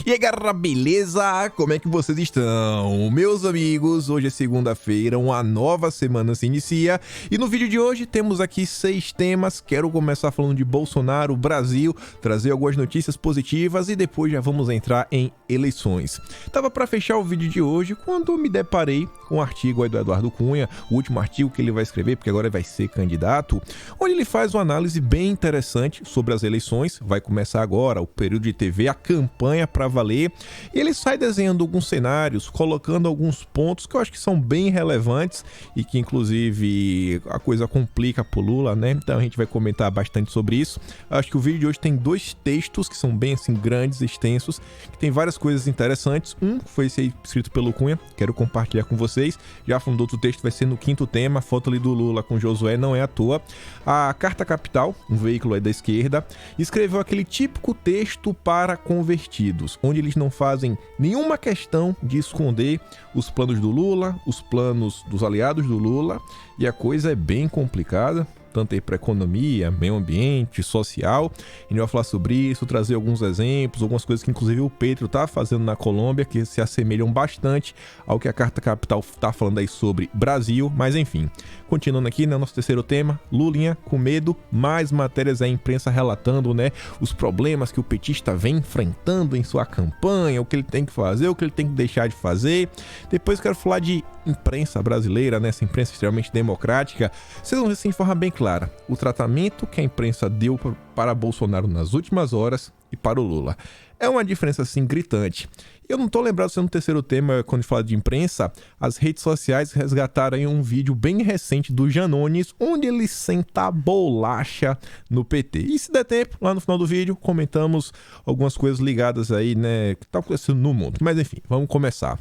E aí galera, beleza? Como é que vocês estão? Meus amigos, hoje é segunda-feira, uma nova semana se inicia e no vídeo de hoje temos aqui 6 temas. Quero começar falando de Bolsonaro, Brasil, trazer algumas notícias positivas e depois já vamos entrar em eleições. Tava para fechar o vídeo de hoje quando me deparei com um artigo aí do Eduardo Cunha, o último artigo que ele vai escrever, porque agora ele vai ser candidato, onde ele faz uma análise bem interessante sobre as eleições. Vai começar agora o período de TV, a campanha para valer, e ele sai desenhando alguns cenários, colocando alguns pontos que eu acho que são bem relevantes e que inclusive a coisa complica pro Lula, né? Então a gente vai comentar bastante sobre isso. Acho que o vídeo de hoje tem 2 textos que são bem assim grandes, extensos, que tem várias coisas interessantes. Um foi esse escrito pelo Cunha, quero compartilhar com vocês. Já falando do outro texto, vai ser no 5º tema, foto ali do Lula com Josué, não é à toa. A Carta Capital, um veículo aí da esquerda, escreveu aquele típico texto para convertidos, onde eles não fazem nenhuma questão de esconder os planos do Lula, os planos dos aliados do Lula, e a coisa é bem complicada, tanto aí para economia, meio ambiente, social. A gente vai falar sobre isso, trazer alguns exemplos, algumas coisas que inclusive o Petro está fazendo na Colômbia, que se assemelham bastante ao que a Carta Capital está falando aí sobre Brasil, mas enfim. Continuando aqui, né, nosso terceiro tema, Lulinha com medo, mais matérias da imprensa relatando, né, os problemas que o petista vem enfrentando em sua campanha, o que ele tem que fazer, o que ele tem que deixar de fazer. Depois quero falar de imprensa brasileira, né, essa imprensa extremamente democrática. Vocês vão ver assim de forma bem clara o tratamento que a imprensa deu para Bolsonaro nas últimas horas e para o Lula. É uma diferença assim gritante. Eu não tô lembrado se no terceiro tema, quando fala de imprensa, as redes sociais resgataram aí um vídeo bem recente do Janones, onde ele senta a bolacha no PT. E se der tempo, lá no final do vídeo, comentamos algumas coisas ligadas aí, né, que tá acontecendo no mundo. Mas enfim, vamos começar.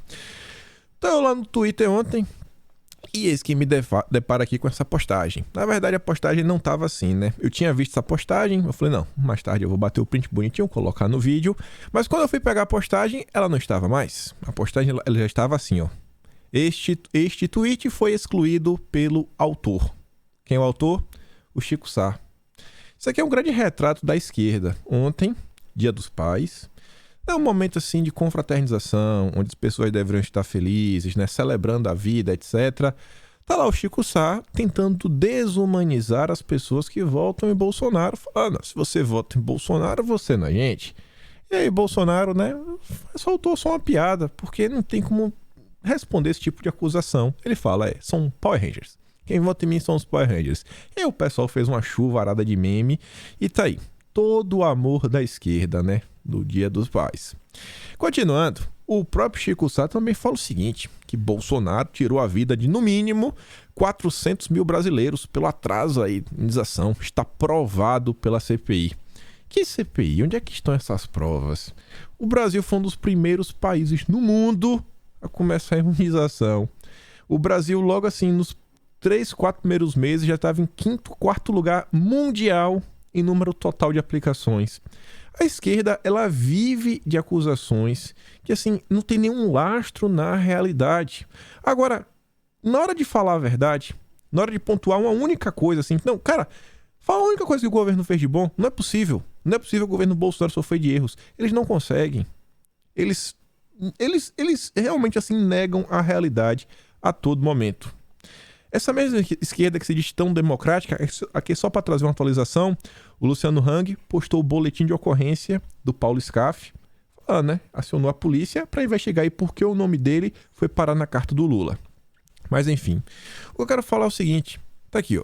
Então eu lá no Twitter ontem, e eis que me depara aqui com essa postagem. Na verdade, a postagem não tava assim, né? Eu tinha visto essa postagem, eu falei, não, mais tarde eu vou bater o print bonitinho, colocar no vídeo. Mas quando eu fui pegar a postagem, ela não estava mais. A postagem ela já estava assim, ó. Este tweet foi excluído pelo autor. Quem é o autor? O Chico Sá. Isso aqui é um grande retrato da esquerda. Ontem, Dia dos Pais, é um momento assim de confraternização, onde as pessoas deveriam estar felizes, né, celebrando a vida, etc. Tá lá o Chico Sá tentando desumanizar as pessoas que votam em Bolsonaro, falando, se você vota em Bolsonaro, você não é gente. E aí Bolsonaro, né, soltou só uma piada, porque não tem como responder esse tipo de acusação. Ele fala, são Power Rangers. Quem vota em mim são os Power Rangers. E aí o pessoal fez uma chuvarada de meme e tá aí. Todo o amor da esquerda, né? Do Dia dos Pais. Continuando, o próprio Chico Sá também fala o seguinte, que Bolsonaro tirou a vida de, no mínimo, 400 mil brasileiros pelo atraso aí da imunização. Está provado pela CPI. Que CPI? Onde é que estão essas provas? O Brasil foi um dos primeiros países no mundo a começar a imunização. O Brasil, logo assim, nos 3, 4 primeiros meses, já estava em 5º, 4º lugar mundial em número total de aplicações. A esquerda, ela vive de acusações que, assim, não tem nenhum lastro na realidade. Agora, na hora de falar a verdade, na hora de pontuar uma única coisa, assim, não, cara, fala a única coisa que o governo fez de bom, não é possível. Não é possível o governo Bolsonaro sofrer de erros. Eles não conseguem. Eles realmente, assim, negam a realidade a todo momento. Essa mesma esquerda que se diz tão democrática, aqui só para trazer uma atualização, o Luciano Hang postou o boletim de ocorrência do Paulo Scaff, né? Acionou a polícia para investigar aí por que o nome dele foi parar na carta do Lula. Mas enfim, o que eu quero falar é o seguinte, tá aqui, ó.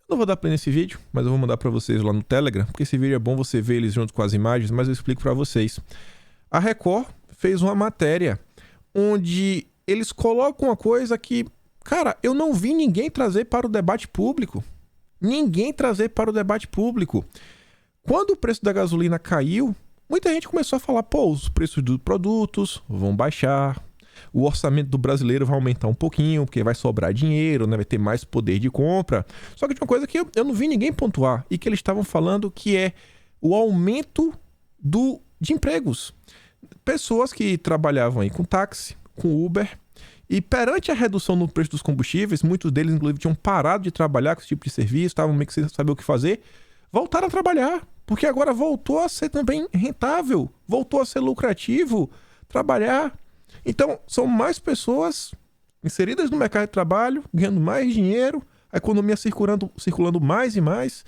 Não vou dar play nesse vídeo, mas eu vou mandar para vocês lá no Telegram, porque esse vídeo é bom você ver eles junto com as imagens, mas eu explico para vocês. A Record fez uma matéria onde eles colocam uma coisa que, cara, eu não vi ninguém trazer para o debate público. Ninguém trazer para o debate público. Quando o preço da gasolina caiu, muita gente começou a falar, pô, os preços dos produtos vão baixar, o orçamento do brasileiro vai aumentar um pouquinho, porque vai sobrar dinheiro, né? Vai ter mais poder de compra. Só que tinha uma coisa que eu não vi ninguém pontuar, e que eles estavam falando que é o aumento de empregos. Pessoas que trabalhavam aí com táxi, com Uber, e perante a redução no preço dos combustíveis, muitos deles, inclusive, tinham parado de trabalhar com esse tipo de serviço, estavam meio que sem saber o que fazer, voltaram a trabalhar. Porque agora voltou a ser também rentável, voltou a ser lucrativo trabalhar. Então, são mais pessoas inseridas no mercado de trabalho, ganhando mais dinheiro, a economia circulando mais e mais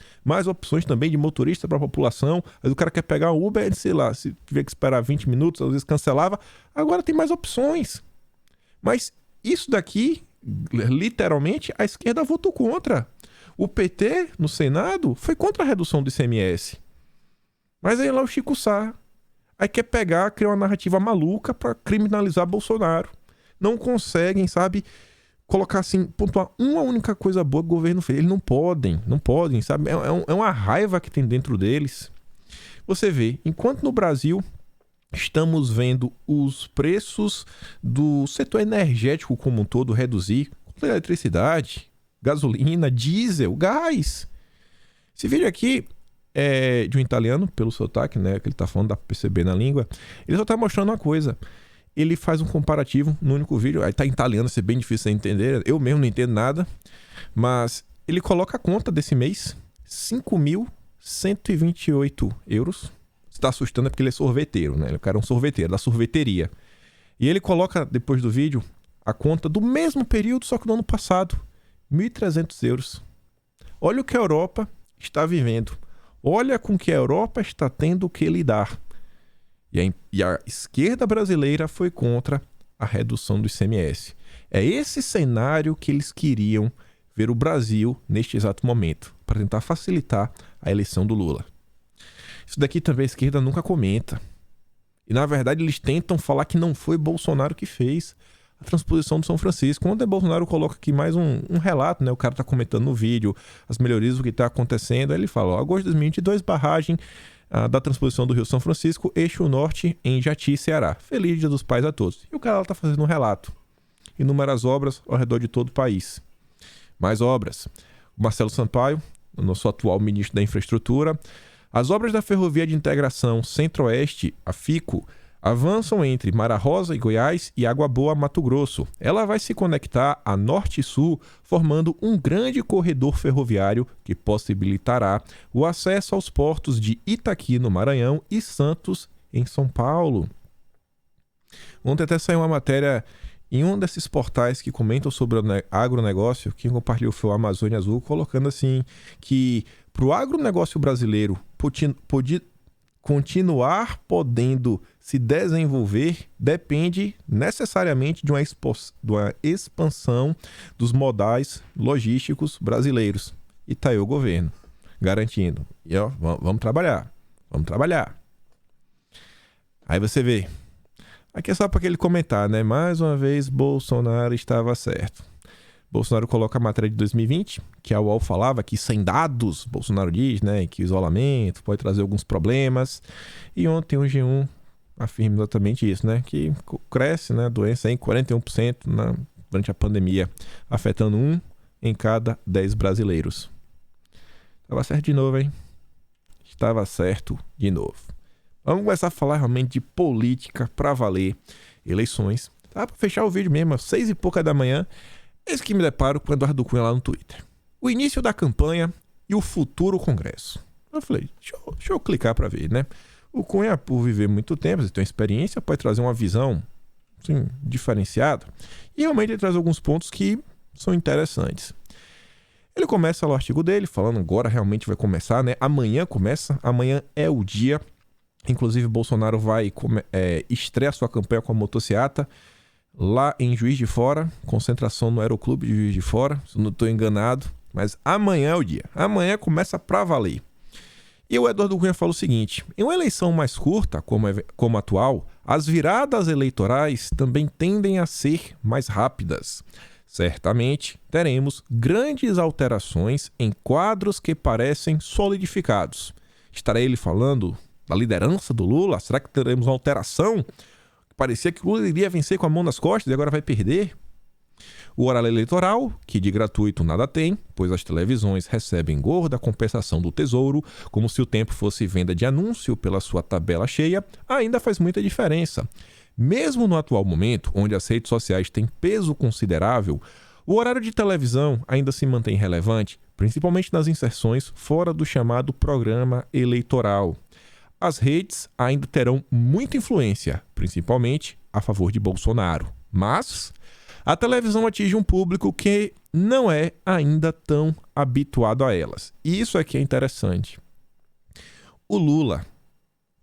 opções também de motorista para a população. Aí o cara quer pegar um Uber, sei lá, se tiver que esperar 20 minutos, às vezes cancelava. Agora tem mais opções. Mas isso daqui, literalmente, a esquerda votou contra. O PT, no Senado, foi contra a redução do ICMS. Mas aí lá o Chico Sá. Aí quer criar uma narrativa maluca para criminalizar Bolsonaro. Não conseguem, sabe, colocar assim, pontuar uma única coisa boa que o governo fez. Eles não podem, sabe? É uma raiva que tem dentro deles. Você vê, enquanto no Brasil estamos vendo os preços do setor energético como um todo reduzir, eletricidade, gasolina, diesel, gás. Esse vídeo aqui é de um italiano, pelo sotaque, né, que ele tá falando, dá pra perceber na língua. Ele só tá mostrando uma coisa. Ele faz um comparativo no único vídeo. Aí tá em italiano, isso é bem difícil de entender. Eu mesmo não entendo nada. Mas ele coloca a conta desse mês, 5.128 euros. Se tá assustando é porque ele é sorveteiro, né? O cara é um sorveteiro, da sorveteria. E ele coloca, depois do vídeo, a conta do mesmo período, só que do ano passado. 1.300 euros. Olha o que a Europa está vivendo. Olha com que a Europa está tendo que lidar. E a esquerda brasileira foi contra a redução do ICMS. É esse cenário que eles queriam ver o Brasil neste exato momento, para tentar facilitar a eleição do Lula. Isso daqui também a esquerda nunca comenta. E na verdade eles tentam falar que não foi Bolsonaro que fez a transposição do São Francisco. Quando o Bolsonaro coloca aqui mais um relato, né? O cara está comentando no vídeo as melhorias do que está acontecendo. Aí ele fala, ó, agosto de 2022, barragem da transposição do Rio São Francisco, eixo norte em Jati, Ceará. Feliz Dia dos Pais a todos. E o cara está fazendo um relato. Inúmeras obras ao redor de todo o país. Mais obras. O Marcelo Sampaio, o nosso atual ministro da Infraestrutura. As obras da Ferrovia de Integração Centro-Oeste, a FICO, avançam entre Mara Rosa e Goiás e Água Boa, Mato Grosso. Ela vai se conectar a norte e sul, formando um grande corredor ferroviário que possibilitará o acesso aos portos de Itaqui, no Maranhão, e Santos, em São Paulo. Ontem até saiu uma matéria em um desses portais que comentam sobre o agronegócio. Quem compartilhou foi o Amazônia Azul, colocando assim que para o agronegócio brasileiro continuar podendo se desenvolver depende necessariamente de uma expansão dos modais logísticos brasileiros. E tá aí o governo garantindo. E ó, vamos trabalhar. Aí você vê. Aqui é só para aquele comentar, né? Mais uma vez, Bolsonaro estava certo. Bolsonaro coloca a matéria de 2020, que a UOL falava que sem dados, Bolsonaro diz, né, que o isolamento pode trazer alguns problemas. E ontem o G1 afirma exatamente isso, né, que cresce, né, a doença em 41% durante a pandemia, afetando 1 em cada 10 brasileiros. Estava certo de novo, hein? Estava certo de novo. Vamos começar a falar realmente de política para valer, eleições. Tá para fechar o vídeo mesmo, às 6 e pouca da manhã. Eis que me deparo com o Eduardo Cunha lá no Twitter. O início da campanha e o futuro Congresso. Eu falei, deixa eu clicar para ver, né? O Cunha, por viver muito tempo, ele tem uma experiência, pode trazer uma visão assim, diferenciada. E realmente ele traz alguns pontos que são interessantes. Ele começa lá o artigo dele, falando agora realmente vai começar, né? Amanhã começa, amanhã é o dia. Inclusive, Bolsonaro vai estrear sua campanha com a motociata lá em Juiz de Fora, concentração no Aeroclube de Juiz de Fora, se não estou enganado, mas amanhã é o dia. Amanhã começa pra valer. E o Eduardo Cunha fala o seguinte, em uma eleição mais curta, como a atual, as viradas eleitorais também tendem a ser mais rápidas. Certamente teremos grandes alterações em quadros que parecem solidificados. Estará ele falando da liderança do Lula? Será que teremos uma alteração? Parecia que o Lula iria vencer com a mão nas costas e agora vai perder. O horário eleitoral, que de gratuito nada tem, pois as televisões recebem gorda compensação do Tesouro, como se o tempo fosse venda de anúncio pela sua tabela cheia, ainda faz muita diferença. Mesmo no atual momento, onde as redes sociais têm peso considerável, O horário de televisão ainda se mantém relevante, principalmente nas inserções fora do chamado programa eleitoral. As redes ainda terão muita influência, principalmente a favor de Bolsonaro. Mas a televisão atinge um público que não é ainda tão habituado a elas. E isso aqui é interessante. O Lula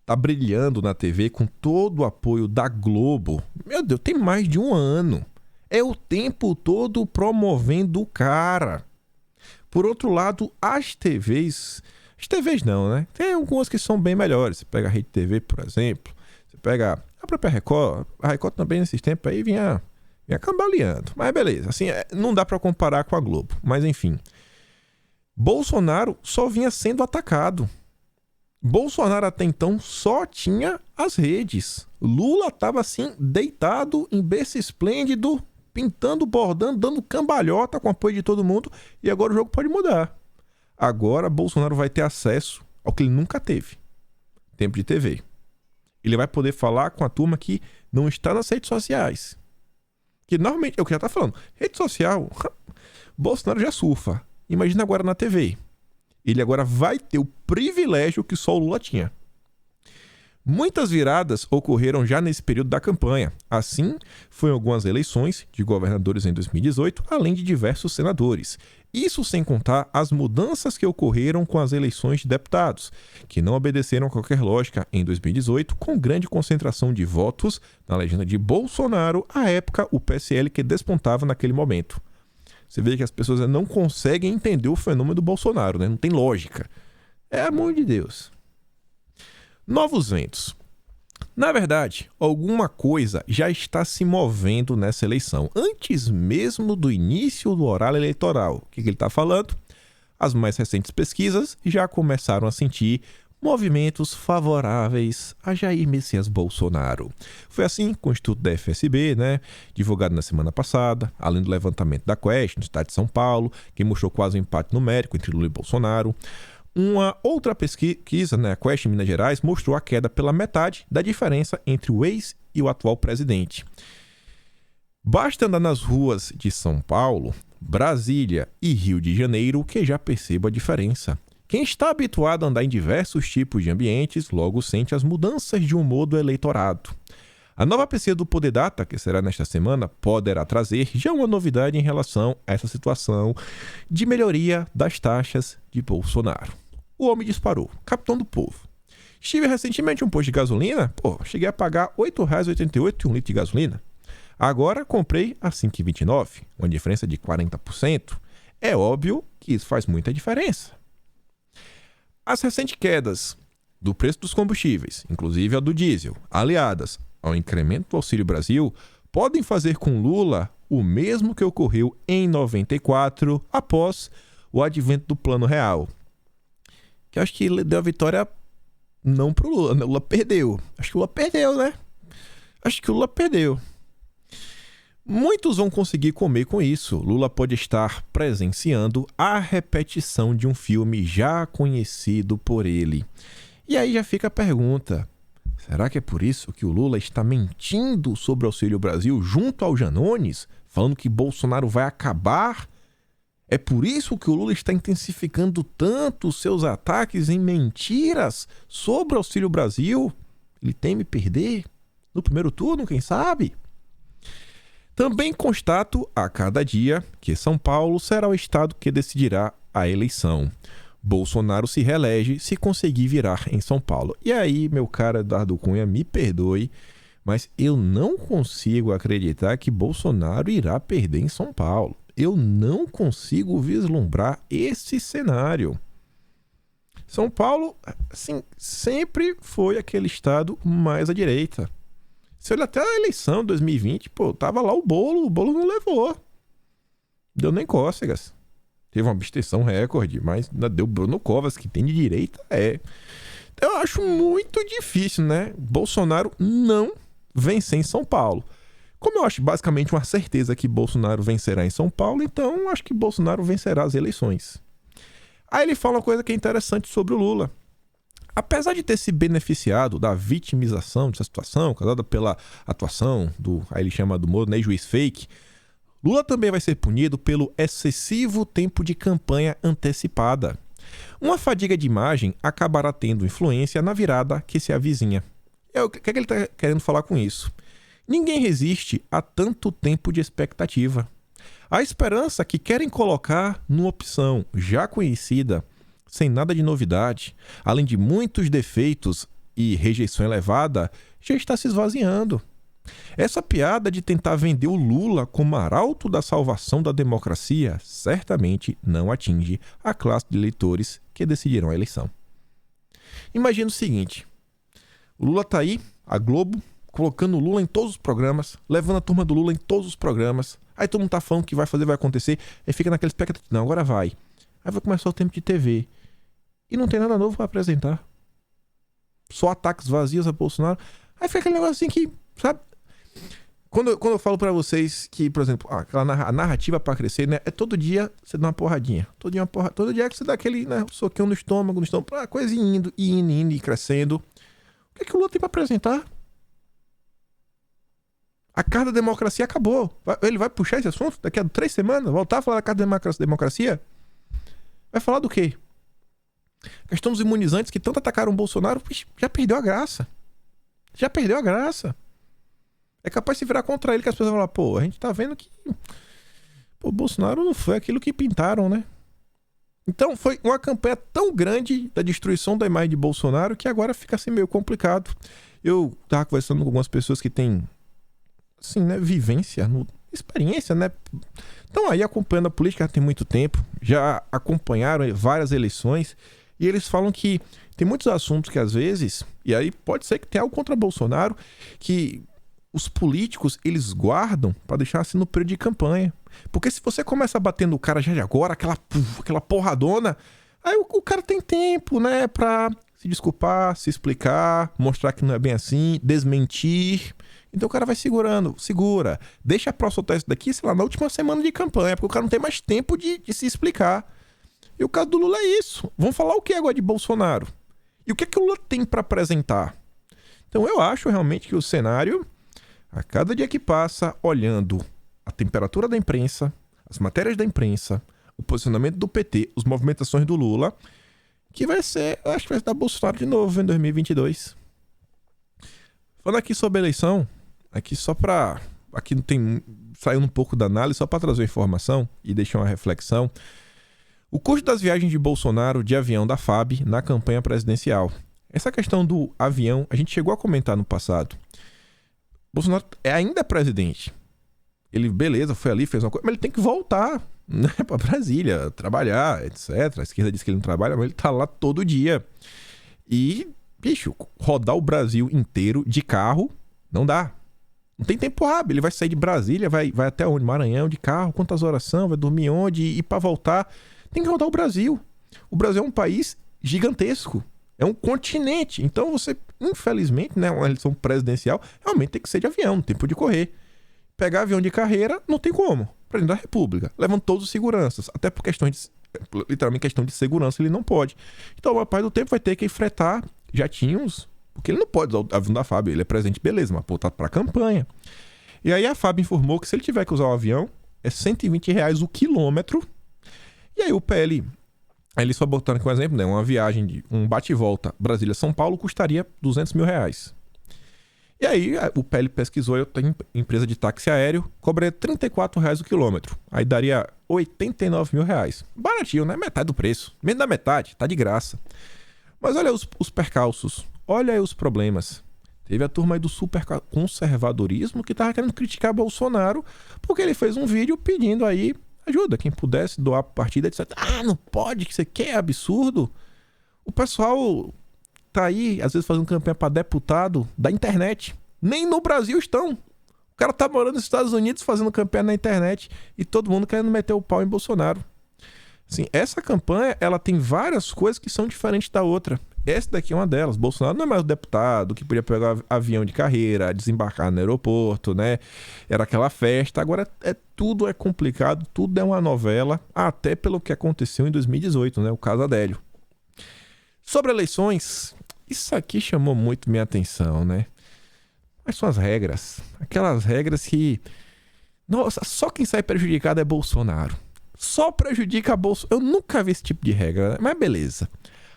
tá brilhando na TV com todo o apoio da Globo. Meu Deus, tem mais de um ano. É o tempo todo promovendo o cara. Por outro lado, as TVs não, né? Tem algumas que são bem melhores. Você pega a Rede TV, por exemplo. Você pega a própria Record. A Record também nesses tempos aí vinha cambaleando. Mas beleza, assim, não dá pra comparar com a Globo. Mas enfim. Bolsonaro só vinha sendo atacado. Bolsonaro até então só tinha as redes. Lula estava assim, deitado em berço esplêndido, pintando, bordando, dando cambalhota com apoio de todo mundo. E agora o jogo pode mudar. Agora Bolsonaro vai ter acesso ao que ele nunca teve. Tempo de TV. Ele vai poder falar com a turma que não está nas redes sociais. Que normalmente é o que já está falando. Rede social, Bolsonaro já surfa. Imagina agora na TV. Ele agora vai ter o privilégio que só o Lula tinha. Muitas viradas ocorreram já nesse período da campanha. Assim, foi em algumas eleições de governadores em 2018, além de diversos senadores. Isso sem contar as mudanças que ocorreram com as eleições de deputados, que não obedeceram a qualquer lógica em 2018, com grande concentração de votos na legenda de Bolsonaro, à época o PSL que despontava naquele momento. Você vê que as pessoas não conseguem entender o fenômeno do Bolsonaro, né? Não tem lógica. É amor de Deus. Novos ventos. Na verdade, alguma coisa já está se movendo nessa eleição, antes mesmo do início do horário eleitoral. O que ele está falando? As mais recentes pesquisas já começaram a sentir movimentos favoráveis a Jair Messias Bolsonaro. Foi assim com o Instituto da FSB, né, divulgado na semana passada, além do levantamento da Quest no estado de São Paulo, que mostrou quase um empate numérico entre Lula e Bolsonaro. Uma outra pesquisa, né, a Quest em Minas Gerais, mostrou a queda pela metade da diferença entre o ex e o atual presidente. Basta andar nas ruas de São Paulo, Brasília e Rio de Janeiro que já perceba a diferença. Quem está habituado a andar em diversos tipos de ambientes logo sente as mudanças de humor do eleitorado. A nova pesquisa do Poder Data, que será nesta semana, poderá trazer já uma novidade em relação a essa situação de melhoria das taxas de Bolsonaro. O homem disparou, capitão do povo. Estive recentemente em um posto de gasolina, cheguei a pagar R$ 8,88 um litro de gasolina. Agora comprei a R$ 5,29, uma diferença de 40%. É óbvio que isso faz muita diferença. As recentes quedas do preço dos combustíveis, inclusive a do diesel, aliadas ao incremento do Auxílio Brasil, podem fazer com Lula o mesmo que ocorreu em 94, após o advento do Plano Real. Que eu acho que ele deu a vitória não pro Lula, né? O Lula perdeu. Acho que o Lula perdeu, né? Acho que o Lula perdeu. Muitos vão conseguir comer com isso. Lula pode estar presenciando a repetição de um filme já conhecido por ele. E aí já fica a pergunta: será que é por isso que o Lula está mentindo sobre o Auxílio Brasil junto ao Janones, falando que Bolsonaro vai acabar? É por isso que o Lula está intensificando tanto os seus ataques em mentiras sobre o Auxílio Brasil? Ele teme perder no primeiro turno, quem sabe? Também constato a cada dia que São Paulo será o estado que decidirá a eleição. Bolsonaro se reelege se conseguir virar em São Paulo. E aí, meu cara Eduardo Cunha, me perdoe, mas eu não consigo acreditar que Bolsonaro irá perder em São Paulo. Eu não consigo vislumbrar esse cenário. São Paulo, assim, sempre foi aquele estado mais à direita. Se olha até a eleição de 2020, tava lá o bolo não levou. Deu nem cócegas. Teve uma abstenção recorde, mas ainda deu Bruno Covas, que tem de direita, Então eu acho muito difícil, né? Bolsonaro não vencer em São Paulo. Como eu acho basicamente uma certeza que Bolsonaro vencerá em São Paulo, então eu acho que Bolsonaro vencerá as eleições. Aí ele fala uma coisa que é interessante sobre o Lula. Apesar de ter se beneficiado da vitimização dessa situação, causada pela atuação aí ele chama do Moro, né, juiz fake, Lula também vai ser punido pelo excessivo tempo de campanha antecipada. Uma fadiga de imagem acabará tendo influência na virada que se avizinha. O que é que ele está querendo falar com isso? Ninguém resiste a tanto tempo de expectativa. A esperança que querem colocar numa opção já conhecida, sem nada de novidade, além de muitos defeitos e rejeição elevada, já está se esvaziando. Essa piada de tentar vender o Lula como arauto da salvação da democracia certamente não atinge a classe de eleitores que decidirão a eleição. Imagina o seguinte: o Lula está aí, a Globo, colocando o Lula em todos os programas, levando a turma do Lula em todos os programas. Aí todo mundo tá falando que vai fazer, vai acontecer, aí fica naquela expectativa, não, agora vai. Aí vai começar o tempo de TV. E não tem nada novo para apresentar. Só ataques vazios a Bolsonaro. Aí fica aquele negócio assim que, sabe? Quando eu falo pra vocês que, por exemplo, aquela narrativa pra crescer, né? É todo dia você dá uma porradinha. Todo dia que você dá aquele, né, soquinho no estômago, a coisa indo e crescendo. O que é que o Lula tem pra apresentar? A Carta da Democracia acabou. Ele vai puxar esse assunto daqui a 3 semanas? Voltar a falar da Carta da Democracia? Vai falar do quê? A questão dos imunizantes que tanto atacaram o Bolsonaro, já perdeu a graça. Já perdeu a graça. É capaz de se virar contra ele, que as pessoas vão falar, pô, a gente tá vendo que o Bolsonaro não foi aquilo que pintaram, né? Então foi uma campanha tão grande da destruição da imagem de Bolsonaro que agora fica assim meio complicado. Eu tava conversando com algumas pessoas que têm, assim, né, vivência, experiência, né? Estão aí acompanhando a política tem muito tempo, já acompanharam várias eleições e eles falam que tem muitos assuntos que às vezes, e aí pode ser que tenha algo contra Bolsonaro, que os políticos, eles guardam pra deixar assim no período de campanha. Porque se você começa a bater no cara já de agora, aquela porradona, aí o cara tem tempo, né, pra se desculpar, se explicar, mostrar que não é bem assim, desmentir. Então o cara vai segura. Deixa pra soltar isso daqui, sei lá, na última semana de campanha, porque o cara não tem mais tempo de se explicar. E o caso do Lula é isso. Vamos falar o que agora de Bolsonaro? E o que é que o Lula tem pra apresentar? Então eu acho realmente que o cenário, a cada dia que passa, olhando a temperatura da imprensa, as matérias da imprensa, o posicionamento do PT, as movimentações do Lula, que vai ser, acho que vai dar Bolsonaro de novo em 2022. Falando aqui sobre a eleição, aqui só pra... Aqui não tem... Saindo um pouco da análise, só para trazer informação e deixar uma reflexão. O custo das viagens de Bolsonaro de avião da FAB na campanha presidencial. Essa questão do avião, a gente chegou a comentar no passado. Bolsonaro ainda é presidente. Ele, beleza, foi ali, fez uma coisa, mas ele tem que voltar, né, pra Brasília, trabalhar, etc. A esquerda diz que ele não trabalha, mas ele tá lá todo dia. E, bicho, rodar o Brasil inteiro de carro, não dá. Não tem tempo hábil. Ele vai sair de Brasília, vai até onde? Maranhão, de carro, quantas horas são, vai dormir onde, e pra voltar, tem que rodar o Brasil. O Brasil é um país gigantesco. É um continente. Então você, infelizmente, né, uma eleição presidencial, realmente tem que ser de avião, não tem tempo de correr. Pegar avião de carreira, não tem como. Presidente da República, levando todos os seguranças. Até por questões literalmente questão de segurança, ele não pode. Então, o rapaz do tempo vai ter que fretar jatinhos, porque ele não pode usar o avião da FAB. Ele é presidente, beleza, mas pô, tá pra campanha. E aí a FAB informou que se ele tiver que usar o avião, é R$120 o quilômetro. E aí o PL... Aí eles só botaram aqui um exemplo, né? Uma viagem de um bate e volta Brasília-São Paulo custaria R$200 mil. E aí o PL pesquisou, eu tenho empresa de táxi aéreo, cobraria R$34 o quilômetro. Aí daria R$89 mil. Baratinho, né? Metade do preço. Menos da metade, tá de graça. Mas olha os percalços, olha aí os problemas. Teve a turma aí do super conservadorismo que tava querendo criticar Bolsonaro porque ele fez um vídeo pedindo aí ajuda, quem pudesse doar partida, etc. Ah, não pode, que isso aqui é absurdo. O pessoal tá aí, às vezes, fazendo campanha pra deputado da internet. Nem no Brasil estão. O cara tá morando nos Estados Unidos fazendo campanha na internet e todo mundo querendo meter o pau em Bolsonaro. Assim, essa campanha, ela tem várias coisas que são diferentes da outra. Essa daqui é uma delas. Bolsonaro não é mais o deputado que podia pegar avião de carreira, desembarcar no aeroporto, né? Era aquela festa. Agora tudo é complicado, tudo é uma novela, até pelo que aconteceu em 2018, né? O caso Adélio. Sobre eleições, isso aqui chamou muito minha atenção, né? Quais são as regras? Aquelas regras que Nossa, só quem sai prejudicado é Bolsonaro. Só prejudica Bolsonaro. Eu nunca vi esse tipo de regra, né? Mas beleza.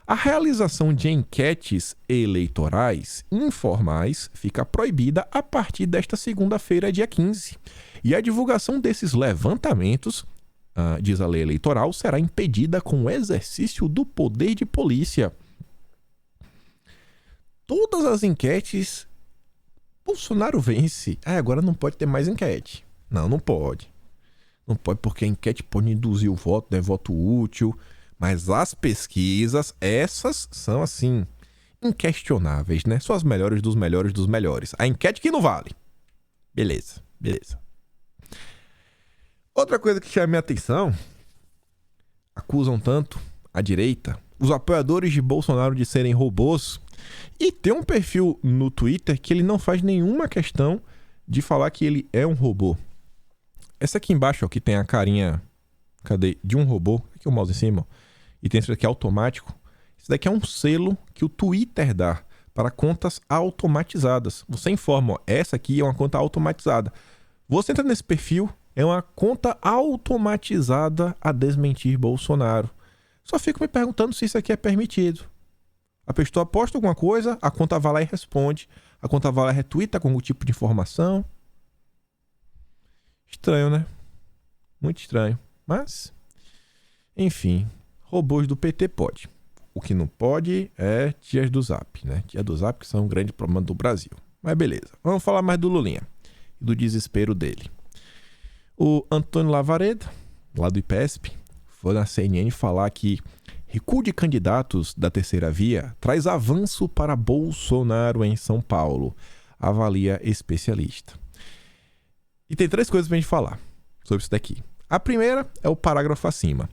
A realização de enquetes eleitorais informais fica proibida a partir desta segunda-feira, dia 15. E a divulgação desses levantamentos, diz a lei eleitoral, será impedida com o exercício do poder de polícia. Todas as enquetes, Bolsonaro vence. Agora não pode ter mais enquete. Não pode. Não pode porque a enquete pode induzir o voto, não é voto útil. Mas as pesquisas, essas são assim, inquestionáveis, né? São as melhores dos melhores dos melhores. A enquete que não vale. Beleza. Outra coisa que chama a minha atenção, acusam tanto a direita, os apoiadores de Bolsonaro de serem robôs, e tem um perfil no Twitter que ele não faz nenhuma questão de falar que ele é um robô. Essa aqui embaixo, ó, que tem a carinha, de um robô, aqui o mouse em cima, ó. E tem isso aqui automático. Isso daqui é um selo que o Twitter dá para contas automatizadas. Você informa, ó, essa aqui é uma conta automatizada. Você entra nesse perfil, é uma conta automatizada a desmentir Bolsonaro. Só fico me perguntando se isso aqui é permitido. A pessoa posta alguma coisa, a conta vai lá e responde. A conta vai lá e retuita com algum tipo de informação. Estranho, né? Muito estranho. Mas, enfim... Robôs do PT pode. O que não pode é tias do Zap, né? Tias do Zap que são um grande problema do Brasil. Mas beleza. Vamos falar mais do Lulinha e do desespero dele. O Antônio Lavareda, lá do IPESP, foi na CNN falar que recuo de candidatos da terceira via traz avanço para Bolsonaro em São Paulo, avalia especialista. E tem 3 coisas pra gente falar sobre isso daqui. A primeira é o parágrafo acima.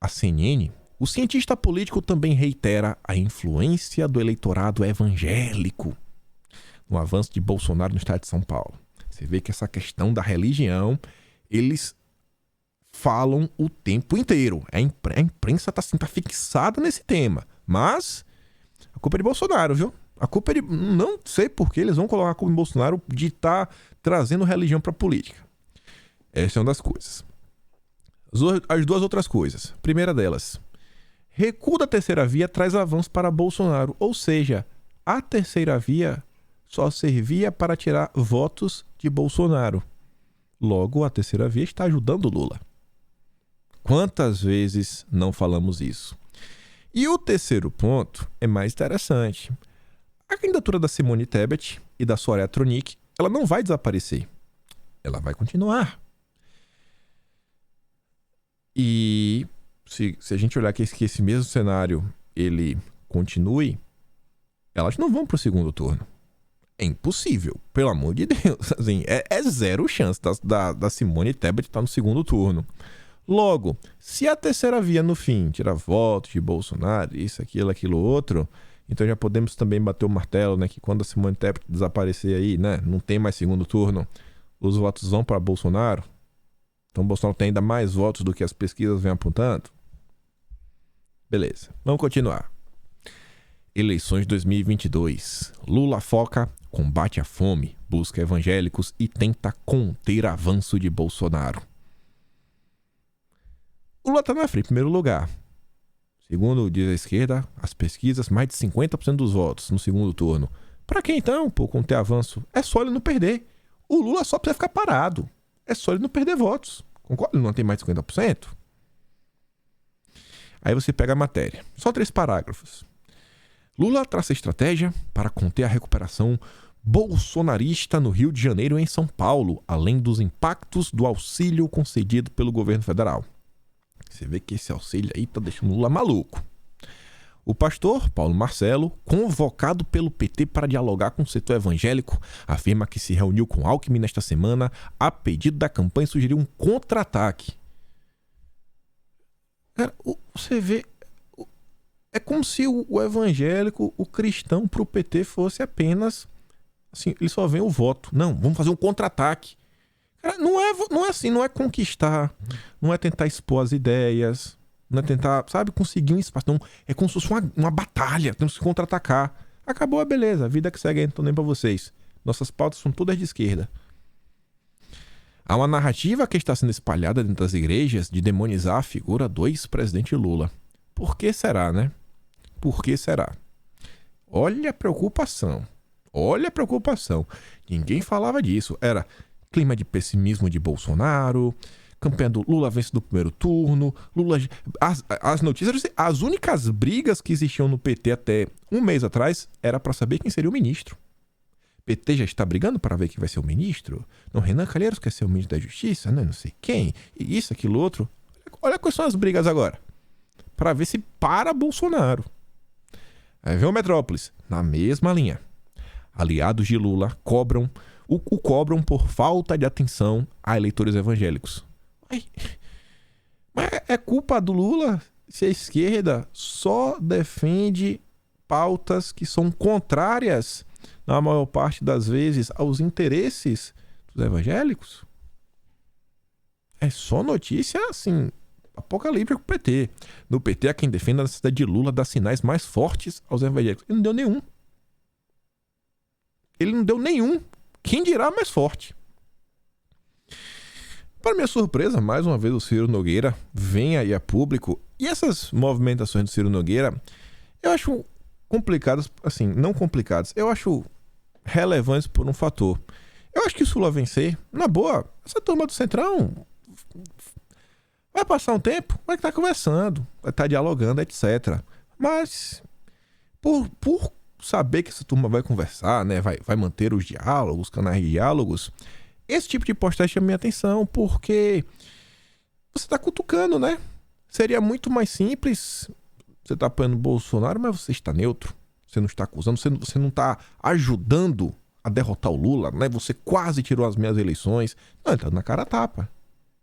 A CNN, o cientista político também reitera a influência do eleitorado evangélico no avanço de Bolsonaro no estado de São Paulo. Você vê que essa questão da religião, eles falam o tempo inteiro. A imprensa está assim, fixada nesse tema. Mas a culpa é de Bolsonaro, viu? A culpa é de... Não sei por que eles vão colocar a culpa em Bolsonaro de estar trazendo religião para a política. Essa é uma das coisas. As 2 outras coisas. Primeira delas, recuo da terceira via traz avanço para Bolsonaro. Ou seja, a terceira via só servia para tirar votos de Bolsonaro. Logo, a terceira via está ajudando Lula. Quantas vezes não falamos isso? E o terceiro ponto é mais interessante. A candidatura da Simone Tebet e da Soraya Tronic, ela não vai desaparecer. Ela vai continuar. E se a gente olhar que esse mesmo cenário ele continue, elas não vão para o segundo turno. É impossível, pelo amor de Deus. Assim, é zero chance da Simone Tebet estar no segundo turno. Logo, se a terceira via no fim tirar votos de Bolsonaro, isso, aquilo, outro, então já podemos também bater o martelo, né, que quando a Simone Tebet desaparecer aí, né, não tem mais segundo turno, os votos vão para Bolsonaro. Então Bolsonaro tem ainda mais votos do que as pesquisas vêm apontando? Beleza, vamos continuar. Eleições 2022. Lula foca, combate à fome, busca evangélicos e tenta conter avanço de Bolsonaro. Lula está na frente, em primeiro lugar. Segundo diz a esquerda, as pesquisas, mais de 50% dos votos no segundo turno. Para quem então, por conter avanço? É só ele não perder. O Lula só precisa ficar parado. É só ele não perder votos. Concorda? Ele não tem mais de 50%? Aí você pega a matéria. Só 3 parágrafos. Lula traça estratégia para conter a recuperação bolsonarista no Rio de Janeiro e em São Paulo, além dos impactos do auxílio concedido pelo governo federal. Você vê que esse auxílio aí tá deixando Lula maluco. O pastor Paulo Marcelo, convocado pelo PT para dialogar com o setor evangélico, afirma que se reuniu com Alckmin nesta semana a pedido da campanha e sugeriu um contra-ataque. Cara, você vê... É como se o evangélico, o cristão para o PT fosse apenas... Assim, ele só vê o voto. Não, vamos fazer um contra-ataque. Cara, não é assim, não é conquistar, não é tentar expor as ideias... Não é tentar, sabe, conseguir um espaço. Não, é como se fosse uma batalha. Temos que contra-atacar. Acabou a beleza. A vida que segue, então nem pra vocês. Nossas pautas são todas de esquerda. Há uma narrativa que está sendo espalhada dentro das igrejas de demonizar a figura do ex-presidente Lula. Por que será, né? Por que será? Olha a preocupação. Olha a preocupação. Ninguém falava disso. Era clima de pessimismo de Bolsonaro, campanha do Lula vence no primeiro turno, Lula... As notícias, as únicas brigas que existiam no PT até um mês atrás era para saber quem seria o ministro. O PT já está brigando para ver quem vai ser o ministro. Não, Renan Calheiros quer ser o ministro da Justiça, né? Não sei quem. E isso, aquilo, outro. Olha quais são as brigas agora. Para ver se para Bolsonaro. Aí vem o Metrópolis, na mesma linha. Aliados de Lula cobram por falta de atenção a eleitores evangélicos. Mas é culpa do Lula se a esquerda só defende pautas que são contrárias, na maior parte das vezes, aos interesses dos evangélicos? É só notícia, assim, apocalíptica pro PT. No PT, há quem defenda a necessidade de Lula dar sinais mais fortes aos evangélicos. Ele não deu nenhum. Ele não deu nenhum. Quem dirá mais forte? Para minha surpresa, mais uma vez o Ciro Nogueira vem aí a público. E essas movimentações do Ciro Nogueira, eu acho complicadas, assim, não complicadas. Eu acho relevantes por um fator. Eu acho que se o Lula vencer, na boa, essa turma do Centrão vai passar um tempo, vai estar conversando, vai estar dialogando, etc. Mas, por saber que essa turma vai conversar, né, vai manter os diálogos, os canais de diálogos, esse tipo de postagem chama minha atenção, porque você está cutucando, né? Seria muito mais simples, você está apoiando o Bolsonaro, mas você está neutro, você não está acusando, você não está ajudando a derrotar o Lula, né? Você quase tirou as minhas eleições. Não, ele tá na cara a tapa.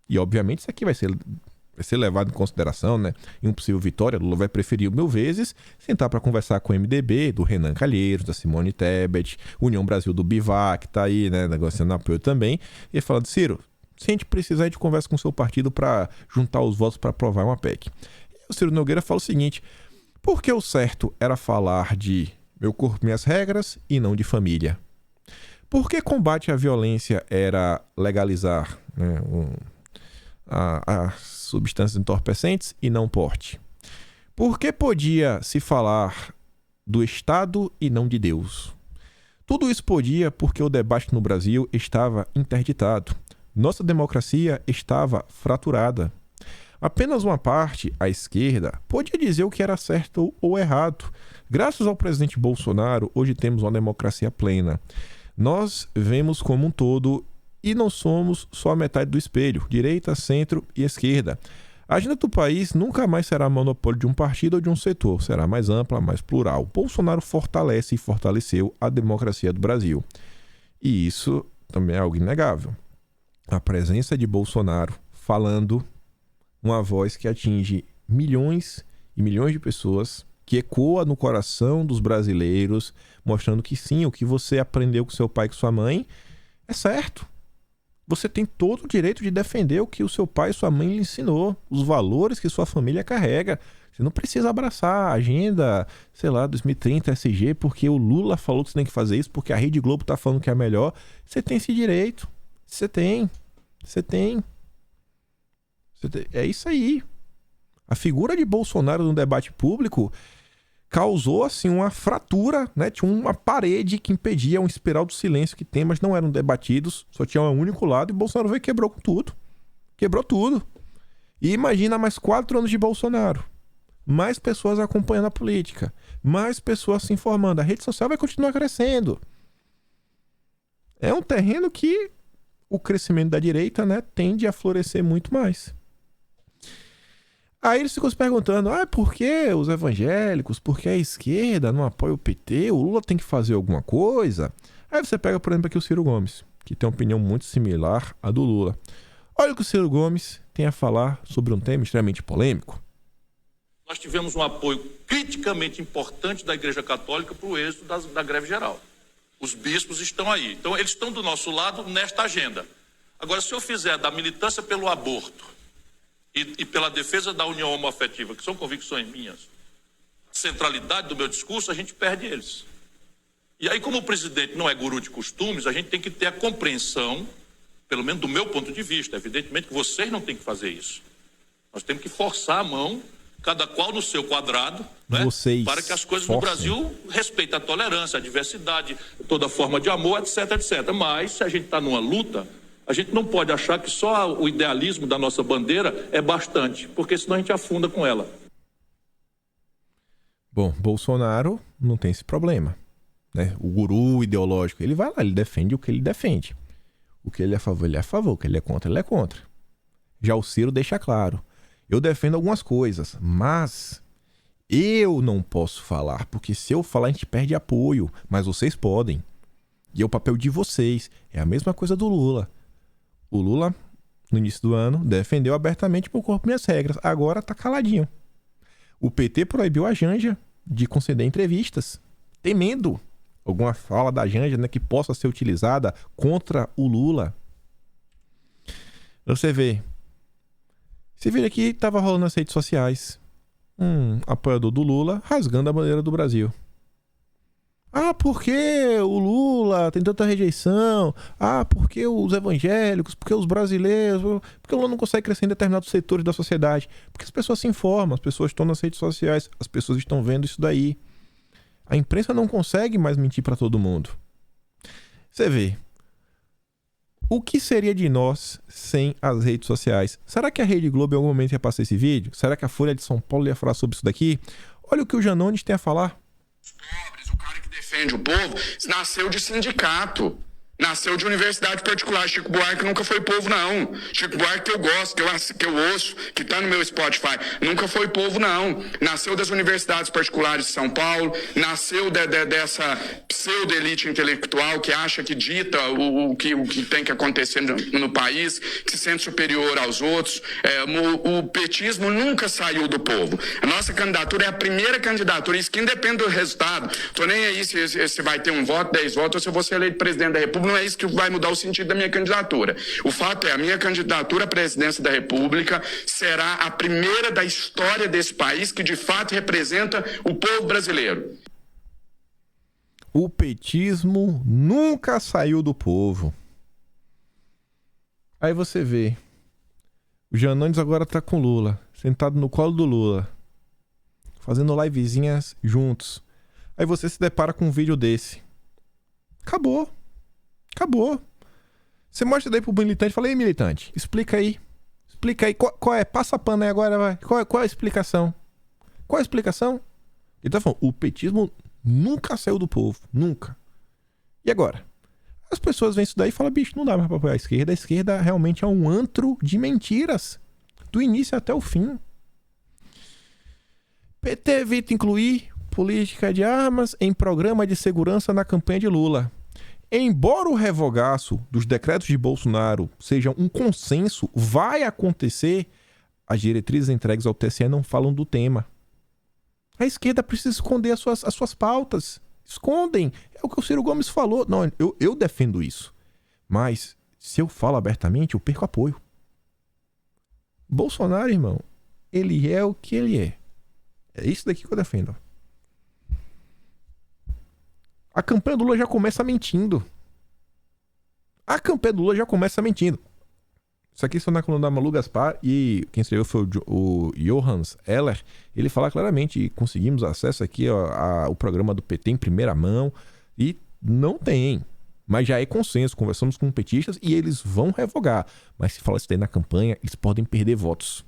E, obviamente, isso aqui vai ser levado em consideração, né? Em um possível vitória, Lula vai preferir 1000 vezes sentar para conversar com o MDB, do Renan Calheiros, da Simone Tebet, União Brasil do Bivac, que tá aí, né, negociando apoio também, e falando, Ciro, se a gente precisar, a gente conversa com o seu partido para juntar os votos para aprovar uma PEC. E o Ciro Nogueira fala o seguinte, por que o certo era falar de meu corpo, minhas regras e não de família? Por que combate à violência era legalizar, né, as substâncias entorpecentes e não porte? Por que podia se falar do Estado e não de Deus? Tudo isso podia porque o debate no Brasil estava interditado. Nossa democracia estava fraturada. Apenas uma parte, a esquerda, podia dizer o que era certo ou errado. Graças ao presidente Bolsonaro, hoje temos uma democracia plena. Nós vemos como um todo e não somos só a metade do espelho, direita, centro e esquerda. A agenda do país nunca mais será monopólio de um partido ou de um setor, será mais ampla, mais plural. Bolsonaro fortalece e fortaleceu a democracia do Brasil. E isso também é algo inegável. A presença de Bolsonaro falando, uma voz que atinge milhões e milhões de pessoas, que ecoa no coração dos brasileiros, mostrando que sim, o que você aprendeu com seu pai e com sua mãe é certo. Você tem todo o direito de defender o que o seu pai e sua mãe lhe ensinou, os valores que sua família carrega. Você não precisa abraçar a agenda, sei lá, 2030 SG, porque o Lula falou que você tem que fazer isso, porque a Rede Globo tá falando que é melhor. Você tem esse direito. Você tem. É isso aí. A figura de Bolsonaro no debate público causou, assim, uma fratura, né? Tinha uma parede que impedia um espiral do silêncio que temas não eram debatidos, só tinha um único lado, e Bolsonaro veio e quebrou com tudo. Quebrou tudo. E imagina mais 4 anos de Bolsonaro. Mais pessoas acompanhando a política. Mais pessoas se informando. A rede social vai continuar crescendo. É um terreno que o crescimento da direita, né, tende a florescer muito mais. Aí eles ficam se perguntando, por que os evangélicos, por que a esquerda não apoia o PT, o Lula tem que fazer alguma coisa? Aí você pega, por exemplo, aqui o Ciro Gomes, que tem uma opinião muito similar à do Lula. Olha o que o Ciro Gomes tem a falar sobre um tema extremamente polêmico. Nós tivemos um apoio criticamente importante da Igreja Católica para o êxito da greve geral. Os bispos estão aí. Então, eles estão do nosso lado nesta agenda. Agora, se eu fizer da militância pelo aborto e pela defesa da união homoafetiva, que são convicções minhas, centralidade do meu discurso, a gente perde eles. E aí, como o presidente não é guru de costumes, a gente tem que ter a compreensão Pelo menos do meu ponto de vista. Evidentemente que vocês não têm que fazer isso. Nós temos que forçar a mão, cada qual no seu quadrado, né? Para que as coisas no Brasil respeitem a tolerância, a diversidade, toda forma de amor, etc, etc. Mas, se a gente está numa luta, a gente não pode achar que só o idealismo da nossa bandeira é bastante, porque senão a gente afunda com ela. Bom, Bolsonaro não tem esse problema, né? O guru ideológico, ele vai lá, ele defende o que ele defende. O que ele é a favor, ele é a favor. O que ele é contra, ele é contra. Já o Ciro deixa claro. Eu defendo algumas coisas, mas eu não posso falar, porque se eu falar a gente perde apoio, mas vocês podem. E é o papel de vocês. É a mesma coisa do Lula. O Lula, no início do ano, defendeu abertamente por corpo minhas regras. Agora tá caladinho. O PT proibiu a Janja de conceder entrevistas, temendo alguma fala da Janja, né, que possa ser utilizada contra o Lula. Você vê. Esse vídeo aqui tava rolando nas redes sociais. Apoiador do Lula rasgando a bandeira do Brasil. Ah, por que o Lula tem tanta rejeição? Ah, por que os evangélicos? Por que os brasileiros? Por que o Lula não consegue crescer em determinados setores da sociedade? Porque as pessoas se informam, as pessoas estão nas redes sociais, as pessoas estão vendo isso daí. A imprensa não consegue mais mentir para todo mundo. Você vê. O que seria de nós sem as redes sociais? Será que a Rede Globo em algum momento ia passar esse vídeo? Será que a Folha de São Paulo ia falar sobre isso daqui? Olha o que o Janones tem a falar. Os pobres, o cara que defende o povo, nasceu de sindicato. Nasceu de universidade particular. Chico Buarque nunca foi povo, não. Chico Buarque que eu gosto, que eu ouço, que tá no meu Spotify, nunca foi povo, não. Nasceu das universidades particulares de São Paulo, nasceu dessa pseudo-elite intelectual que acha que dita o que tem que acontecer no país, que se sente superior aos outros. O petismo nunca saiu do povo. A nossa candidatura é a primeira candidatura, isso que independe do resultado. Tô nem aí se vai ter 1 voto, 10 votos, ou se eu vou ser eleito presidente da República. Não é isso que vai mudar o sentido da minha candidatura. O fato é, a minha candidatura à presidência da República será a primeira da história desse país que de fato representa o povo brasileiro. O petismo nunca saiu do povo. Aí você vê. O Janones agora tá com o Lula, sentado no colo do Lula, fazendo livezinhas juntos. Aí você se depara com um vídeo desse. Acabou. Você mostra daí pro militante e fala: ei, militante, explica aí. Qual é? Passa pano aí agora, vai. Qual é a explicação? Qual é a explicação? Ele tá falando, o petismo nunca saiu do povo. Nunca. E agora? As pessoas veem isso daí e falam: bicho, não dá mais pra apoiar a esquerda. A esquerda realmente é um antro de mentiras. Do início até o fim. PT evita incluir política de armas em programa de segurança na campanha de Lula. Embora o revogaço dos decretos de Bolsonaro seja um consenso, vai acontecer, as diretrizes entregues ao TSE não falam do tema. A esquerda precisa esconder as suas pautas. Escondem. É o que o Ciro Gomes falou. Não, eu defendo isso. Mas, se eu falo abertamente, eu perco apoio. Bolsonaro, irmão, ele é o que ele é. É isso daqui que eu defendo. A campanha do Lula já começa mentindo. Isso aqui está na coluna da Malu Gaspar e quem escreveu foi o Johannes Eller. Ele fala claramente, e conseguimos acesso aqui ao programa do PT em primeira mão e não tem. Mas já é consenso, conversamos com petistas e eles vão revogar. Mas se fala isso daí na campanha, eles podem perder votos.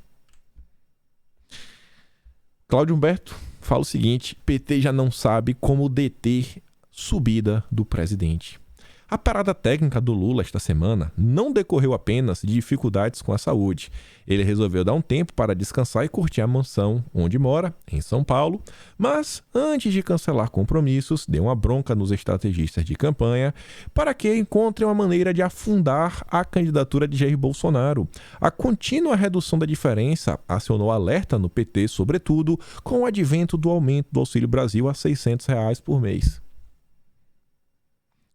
Cláudio Humberto fala o seguinte: PT já não sabe como deter subida do presidente. A parada técnica do Lula esta semana não decorreu apenas de dificuldades com a saúde. Ele resolveu dar um tempo para descansar e curtir a mansão onde mora, em São Paulo, mas antes de cancelar compromissos, deu uma bronca nos estrategistas de campanha para que encontrem uma maneira de afundar a candidatura de Jair Bolsonaro. A contínua redução da diferença acionou alerta no PT, sobretudo com o advento do aumento do Auxílio Brasil a R$ 600 por mês.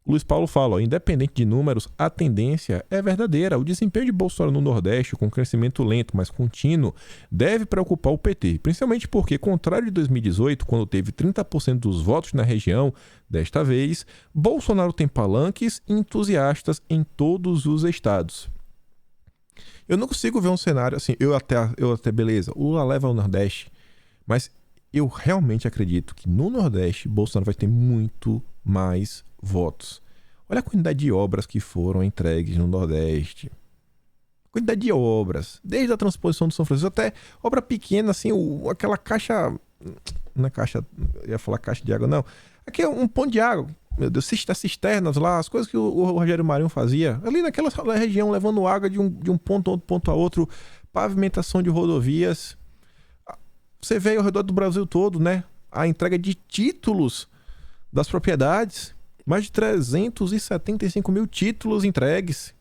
O Luiz Paulo fala, ó, independente de números, a tendência é verdadeira. O desempenho de Bolsonaro no Nordeste, com crescimento lento, mas contínuo, deve preocupar o PT, principalmente porque, contrário de 2018, quando teve 30% dos votos na região, desta vez, Bolsonaro tem palanques e entusiastas em todos os estados. Eu não consigo ver um cenário assim, eu até beleza, o Lula leva ao Nordeste, mas eu realmente acredito que no Nordeste, Bolsonaro vai ter muito mais votos. Olha a quantidade de obras que foram entregues no Nordeste. Quantidade de obras, desde a transposição do São Francisco até obra pequena, assim, aquela caixa. Não é caixa. Eu ia falar caixa de água, não. Aqui é um ponto de água. Meu Deus, as cisternas lá, as coisas que o Rogério Marinho fazia. Ali naquela região, levando água de um ponto a outro. Pavimentação de rodovias. Você vê ao redor do Brasil todo, né? A entrega de títulos das propriedades. Mais de 375 mil títulos entregues.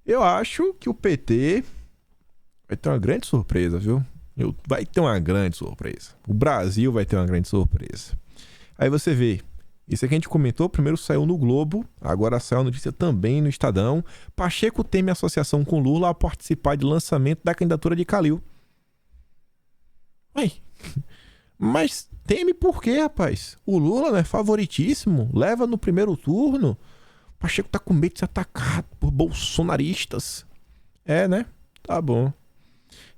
Eu acho que o PT vai ter uma grande surpresa, viu? Vai ter uma grande surpresa. O Brasil vai ter uma grande surpresa. Aí você vê, isso aqui a gente comentou, primeiro saiu no Globo, agora saiu a notícia também no Estadão. Pacheco teme associação com Lula ao participar de lançamento da candidatura de Calil. Ué, mas teme por quê, rapaz? O Lula, né, favoritíssimo, leva no primeiro turno. Pacheco tá com medo de ser atacado por bolsonaristas. É, né? Tá bom.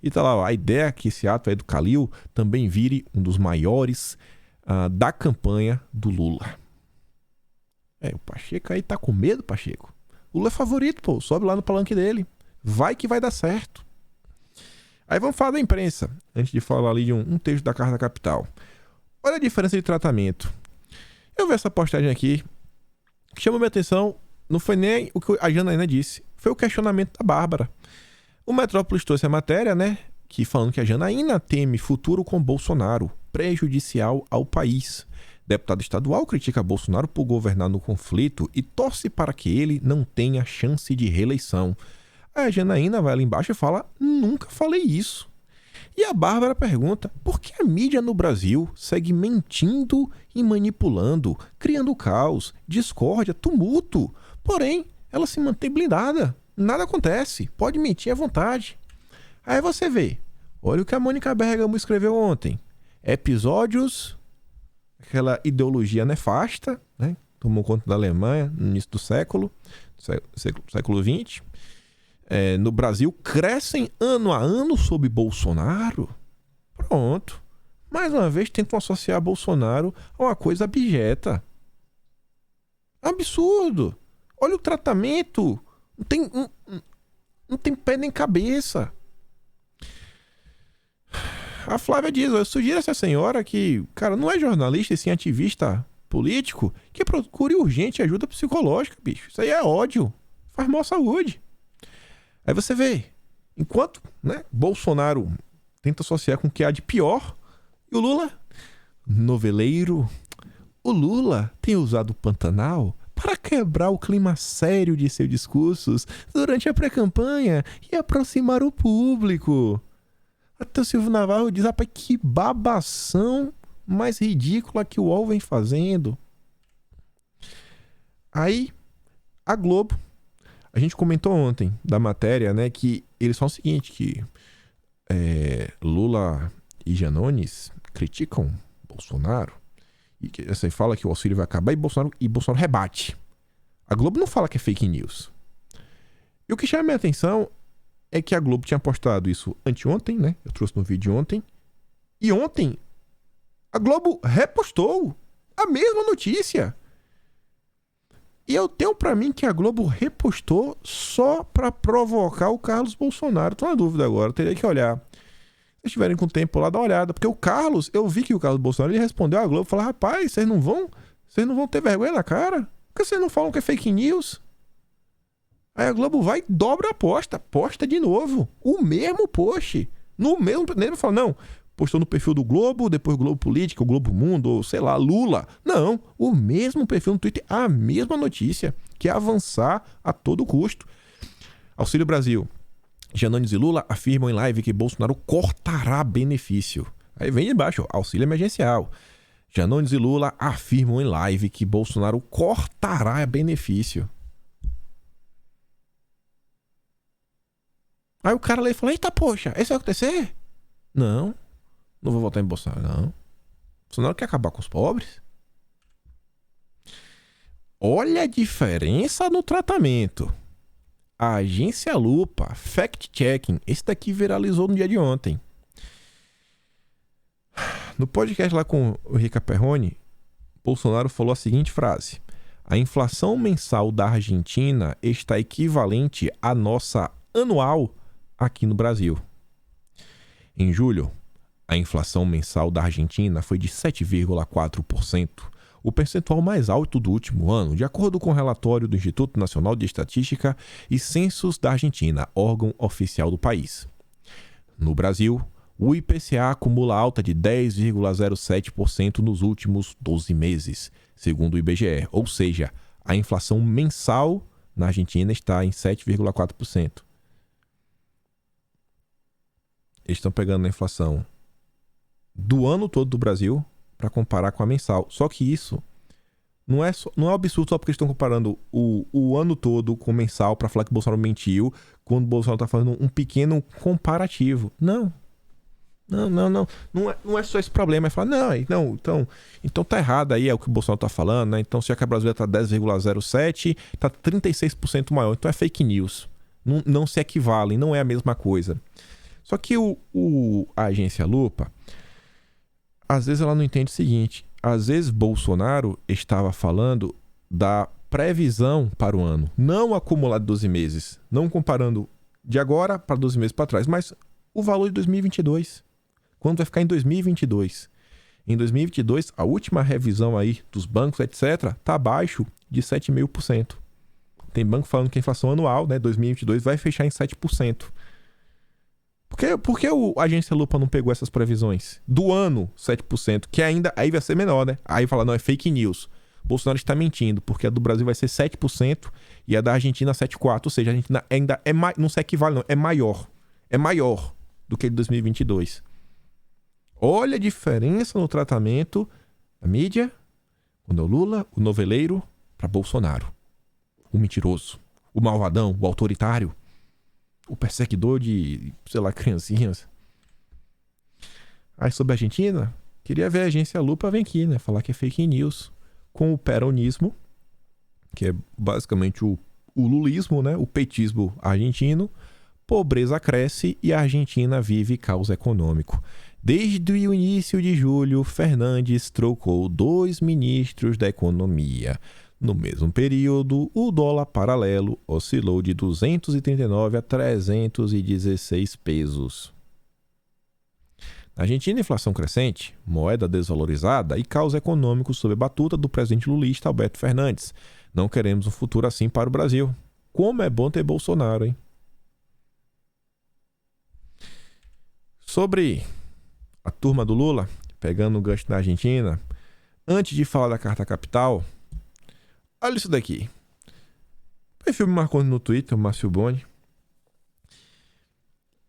E tá lá, ó, a ideia é que esse ato aí do Calil também vire um dos maiores da campanha do Lula. O Pacheco aí tá com medo, Pacheco. O Lula é favorito, pô. Sobe lá no palanque dele. Vai que vai dar certo. Aí vamos falar da imprensa, antes de falar ali de um texto da Carta Capital. Olha a diferença de tratamento. Eu vi essa postagem aqui, que chamou minha atenção, não foi nem o que a Janaína disse, foi o questionamento da Bárbara. O Metrópolis trouxe a matéria, né, falando que a Janaína teme futuro com Bolsonaro, prejudicial ao país. Deputado estadual critica Bolsonaro por governar no conflito e torce para que ele não tenha chance de reeleição. A Janaína vai lá embaixo e fala, nunca falei isso. E a Bárbara pergunta, por que a mídia no Brasil segue mentindo e manipulando, criando caos, discórdia, tumulto? Porém, ela se mantém blindada, nada acontece, pode mentir à vontade. Aí você vê, olha o que a Mônica Bergamo escreveu ontem. Episódios, aquela ideologia nefasta, né? Tomou conta da Alemanha no início do século XX. No Brasil crescem ano a ano sob Bolsonaro. Pronto. Mais uma vez tentam associar Bolsonaro a uma coisa abjeta. Absurdo. Olha o tratamento. Não tem pé nem cabeça. A Flávia diz, eu sugiro a essa senhora que, cara, não é jornalista e sim ativista político, que procure urgente ajuda psicológica, bicho. Isso aí é ódio. Faz mal à saúde. Aí você vê, enquanto, né, Bolsonaro tenta associar com o que há de pior, e o Lula, noveleiro, o Lula tem usado o Pantanal para quebrar o clima sério de seus discursos durante a pré-campanha e aproximar o público. Até o Silvio Navarro diz, rapaz, que babação mais ridícula que o UOL vem fazendo. Aí, a Globo, a gente comentou ontem da matéria, né, que eles falam o seguinte, que Lula e Janones criticam Bolsonaro, e que você fala que o auxílio vai acabar e Bolsonaro rebate. A Globo não fala que é fake news. E o que chama a minha atenção é que a Globo tinha postado isso anteontem, né? Eu trouxe no vídeo ontem. E ontem, a Globo repostou a mesma notícia. E eu tenho pra mim que a Globo repostou só pra provocar o Carlos Bolsonaro. Tô na dúvida agora, teria que olhar. Se estiverem com tempo lá, dá uma olhada. Porque o Carlos, eu vi que o Carlos Bolsonaro, ele respondeu à Globo, falou, rapaz, vocês não vão ter vergonha na cara? Por que vocês não falam que é fake news? Aí a Globo vai e dobra a posta de novo. O mesmo post. No mesmo, nem fala, não, postou no perfil do Globo, depois Globo Política, o Globo Mundo, ou sei lá, Lula. Não, o mesmo perfil no Twitter, a mesma notícia, que é avançar a todo custo. Auxílio Brasil. Janones e Lula afirmam em live que Bolsonaro cortará benefício. Aí vem de baixo, auxílio emergencial. Janones e Lula afirmam em live que Bolsonaro cortará benefício. Aí o cara lá fala, eita poxa, isso vai acontecer? Não vou votar em Bolsonaro, não. Bolsonaro quer acabar com os pobres. Olha a diferença no tratamento. A agência Lupa, fact-checking, esse daqui viralizou no dia de ontem. No podcast lá com o Rica Perrone, Bolsonaro falou a seguinte frase: a inflação mensal da Argentina está equivalente à nossa anual aqui no Brasil. Em julho, a inflação mensal da Argentina foi de 7,4%, o percentual mais alto do último ano, de acordo com o relatório do Instituto Nacional de Estatística e Censos da Argentina, órgão oficial do país. No Brasil, o IPCA acumula alta de 10,07% nos últimos 12 meses, segundo o IBGE, ou seja, a inflação mensal na Argentina está em 7,4%. Eles estão pegando a inflação do ano todo do Brasil para comparar com a mensal. Só que isso não é absurdo só porque eles estão comparando o ano todo com o mensal para falar que o Bolsonaro mentiu, quando o Bolsonaro está fazendo um pequeno comparativo. Não é só esse problema. É falar, então tá errado aí, é o que o Bolsonaro tá falando, né? Então se a que a brasileira tá 10,07, tá 36% maior. Então é fake news. Não se equivalem, não é a mesma coisa. Só que a agência Lupa, às vezes ela não entende o seguinte. Às vezes Bolsonaro estava falando da previsão para o ano, não acumulado de 12 meses. Não comparando de agora para 12 meses para trás, mas o valor de 2022. Quando vai ficar em 2022. Em 2022, a última revisão aí dos bancos, etc., está abaixo de 7,5%. Tem banco falando que a inflação anual, né, 2022, vai fechar em 7%. Por que a agência Lupa não pegou essas previsões? Do ano, 7%, que ainda aí vai ser menor, né? Aí fala, não, é fake news. Bolsonaro está mentindo, porque a do Brasil vai ser 7% e a da Argentina 7,4%. Ou seja, a Argentina ainda não se equivale, não, é maior. É maior do que de 2022. Olha a diferença no tratamento da mídia, quando é o Lula, o noveleiro, para Bolsonaro. O mentiroso, o malvadão, o autoritário, o perseguidor de, sei lá, criancinhas. Aí sobre a Argentina, queria ver a agência Lupa vem aqui, né? Falar que é fake news. Com o peronismo, que é basicamente o lulismo, né? O petismo argentino, pobreza cresce e a Argentina vive caos econômico. Desde o início de julho, Fernandes trocou 2 ministros da economia. No mesmo período, o dólar paralelo oscilou de 239 a 316 pesos. Na Argentina, inflação crescente, moeda desvalorizada e caos econômico sob a batuta do presidente lulista Alberto Fernandes. Não queremos um futuro assim para o Brasil. Como é bom ter Bolsonaro, hein? Sobre a turma do Lula, pegando o gancho na Argentina, antes de falar da Carta Capital, olha isso daqui. O perfil me marcou no Twitter, o Márcio Boni.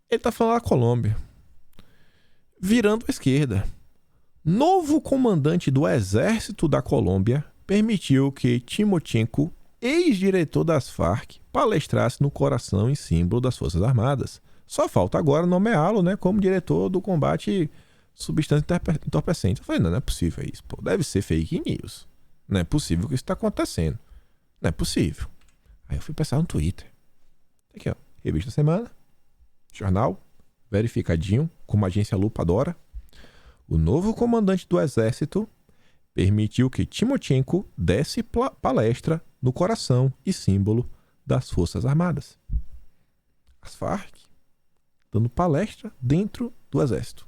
Ele tá falando da Colômbia. Virando à esquerda. Novo comandante do exército da Colômbia permitiu que Timochenko, ex-diretor das Farc, palestrasse no coração e símbolo das Forças Armadas. Só falta agora nomeá-lo, né, como diretor do combate substância entorpecente. Eu falei, não é possível isso, pô. Deve ser fake news. Não é possível que isso está acontecendo. Não é possível. Aí eu fui pensar no Twitter. Aqui, ó. Revista Semana. Jornal. Verificadinho. Como a agência Lupa adora. O novo comandante do exército permitiu que Timochenko desse palestra no coração e símbolo das Forças Armadas. As Farc dando palestra dentro do exército.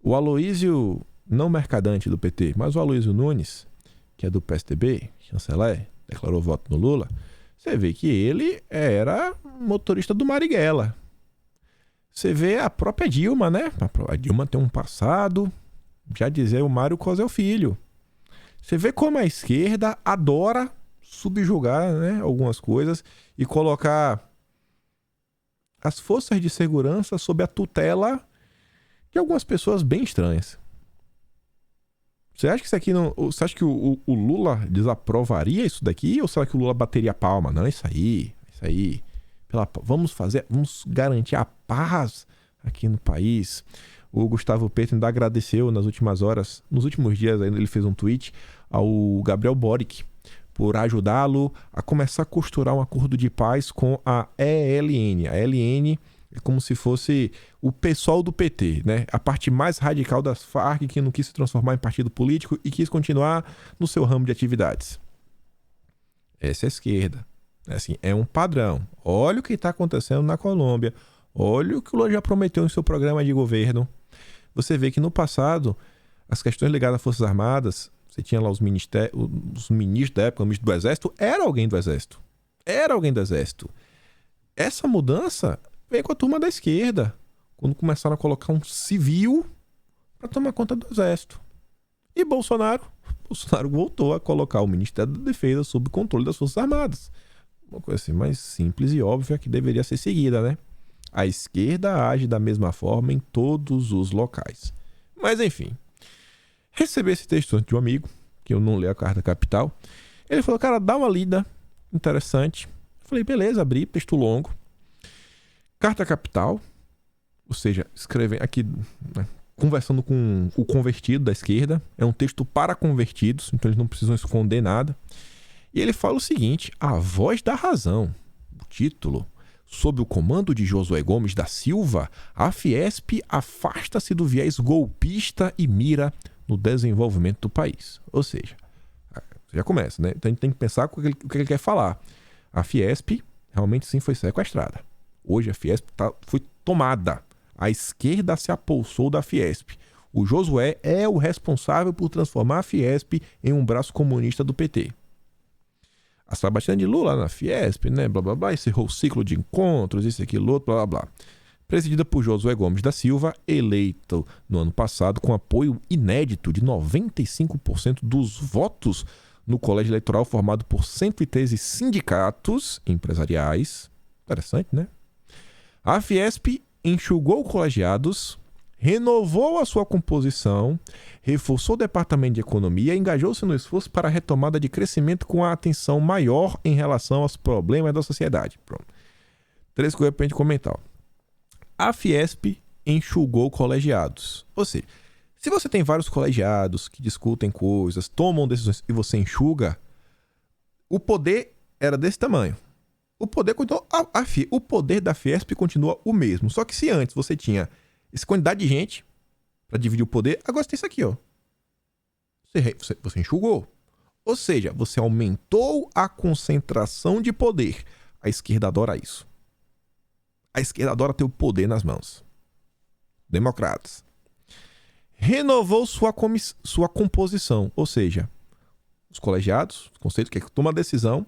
O Aloísio, não mercadante do PT, mas o Aloísio Nunes, que é do PSDB, chanceler, declarou voto no Lula, você vê que ele era motorista do Marighella. Você vê a própria Dilma, né? A Dilma tem um passado, já dizia o Mário Cosel Filho. Você vê como a esquerda adora subjugar, né, algumas coisas e colocar as forças de segurança sob a tutela de algumas pessoas bem estranhas. Você acha que isso aqui não. Você acha que o Lula desaprovaria isso daqui? Ou será que o Lula bateria a palma? Não, isso aí. Vamos garantir a paz aqui no país. O Gustavo Petro ainda agradeceu nos últimos dias ainda ele fez um tweet ao Gabriel Boric por ajudá-lo a começar a costurar um acordo de paz com a ELN. A ELN é como se fosse o pessoal do PT, né? A parte mais radical das Farc, que não quis se transformar em partido político e quis continuar no seu ramo de atividades. Essa é a esquerda. Assim, é um padrão. Olha o que está acontecendo na Colômbia. Olha o que o Lula já prometeu em seu programa de governo. Você vê que no passado, as questões ligadas às Forças Armadas, você tinha lá os ministros da época, o ministro do Exército, era alguém do Exército. Essa mudança veio com a turma da esquerda, quando começaram a colocar um civil para tomar conta do Exército. E Bolsonaro voltou a colocar o Ministério da Defesa sob controle das Forças Armadas. Uma coisa assim mais simples e óbvia que deveria ser seguida, né? A esquerda age da mesma forma em todos os locais. Mas enfim, recebi esse texto de um amigo, que eu não leio a Carta Capital. Ele falou, cara, dá uma lida interessante. Eu falei, beleza, abri, texto longo. Carta Capital, ou seja, escrevem aqui, né, conversando com o convertido da esquerda. É um texto para convertidos, então eles não precisam esconder nada. E ele fala o seguinte, a voz da razão, o título, sob o comando de Josué Gomes da Silva, a Fiesp afasta-se do viés golpista e mira no desenvolvimento do país. Ou seja, já começa, né? Então a gente tem que pensar o que ele quer falar. A Fiesp realmente sim foi sequestrada. Hoje a Fiesp foi tomada. A esquerda se apossou da Fiesp. O Josué é o responsável por transformar a Fiesp em um braço comunista do PT. A sabatina de Lula na Fiesp, né, blá blá blá, encerrou o ciclo de encontros, isso, aquilo, outro, blá blá blá. Presidida por Josué Gomes da Silva, eleito no ano passado com apoio inédito de 95% dos votos no colégio eleitoral formado por 113 sindicatos empresariais. Interessante, né? A Fiesp enxugou colegiados, renovou a sua composição, reforçou o departamento de economia e engajou-se no esforço para a retomada de crescimento com a atenção maior em relação aos problemas da sociedade. Pronto. 3 coisas para a gente comentar. A Fiesp enxugou colegiados. Ou seja, se você tem vários colegiados que discutem coisas, tomam decisões e você enxuga, o poder era desse tamanho. O poder continuou, o poder da Fiesp continua o mesmo. Só que se antes você tinha essa quantidade de gente para dividir o poder, agora você tem isso aqui, ó. Você enxugou. Ou seja, você aumentou a concentração de poder. A esquerda adora isso. A esquerda adora ter o poder nas mãos. Democratas. Renovou sua composição. Ou seja, os colegiados, os conselhos que tomam a decisão,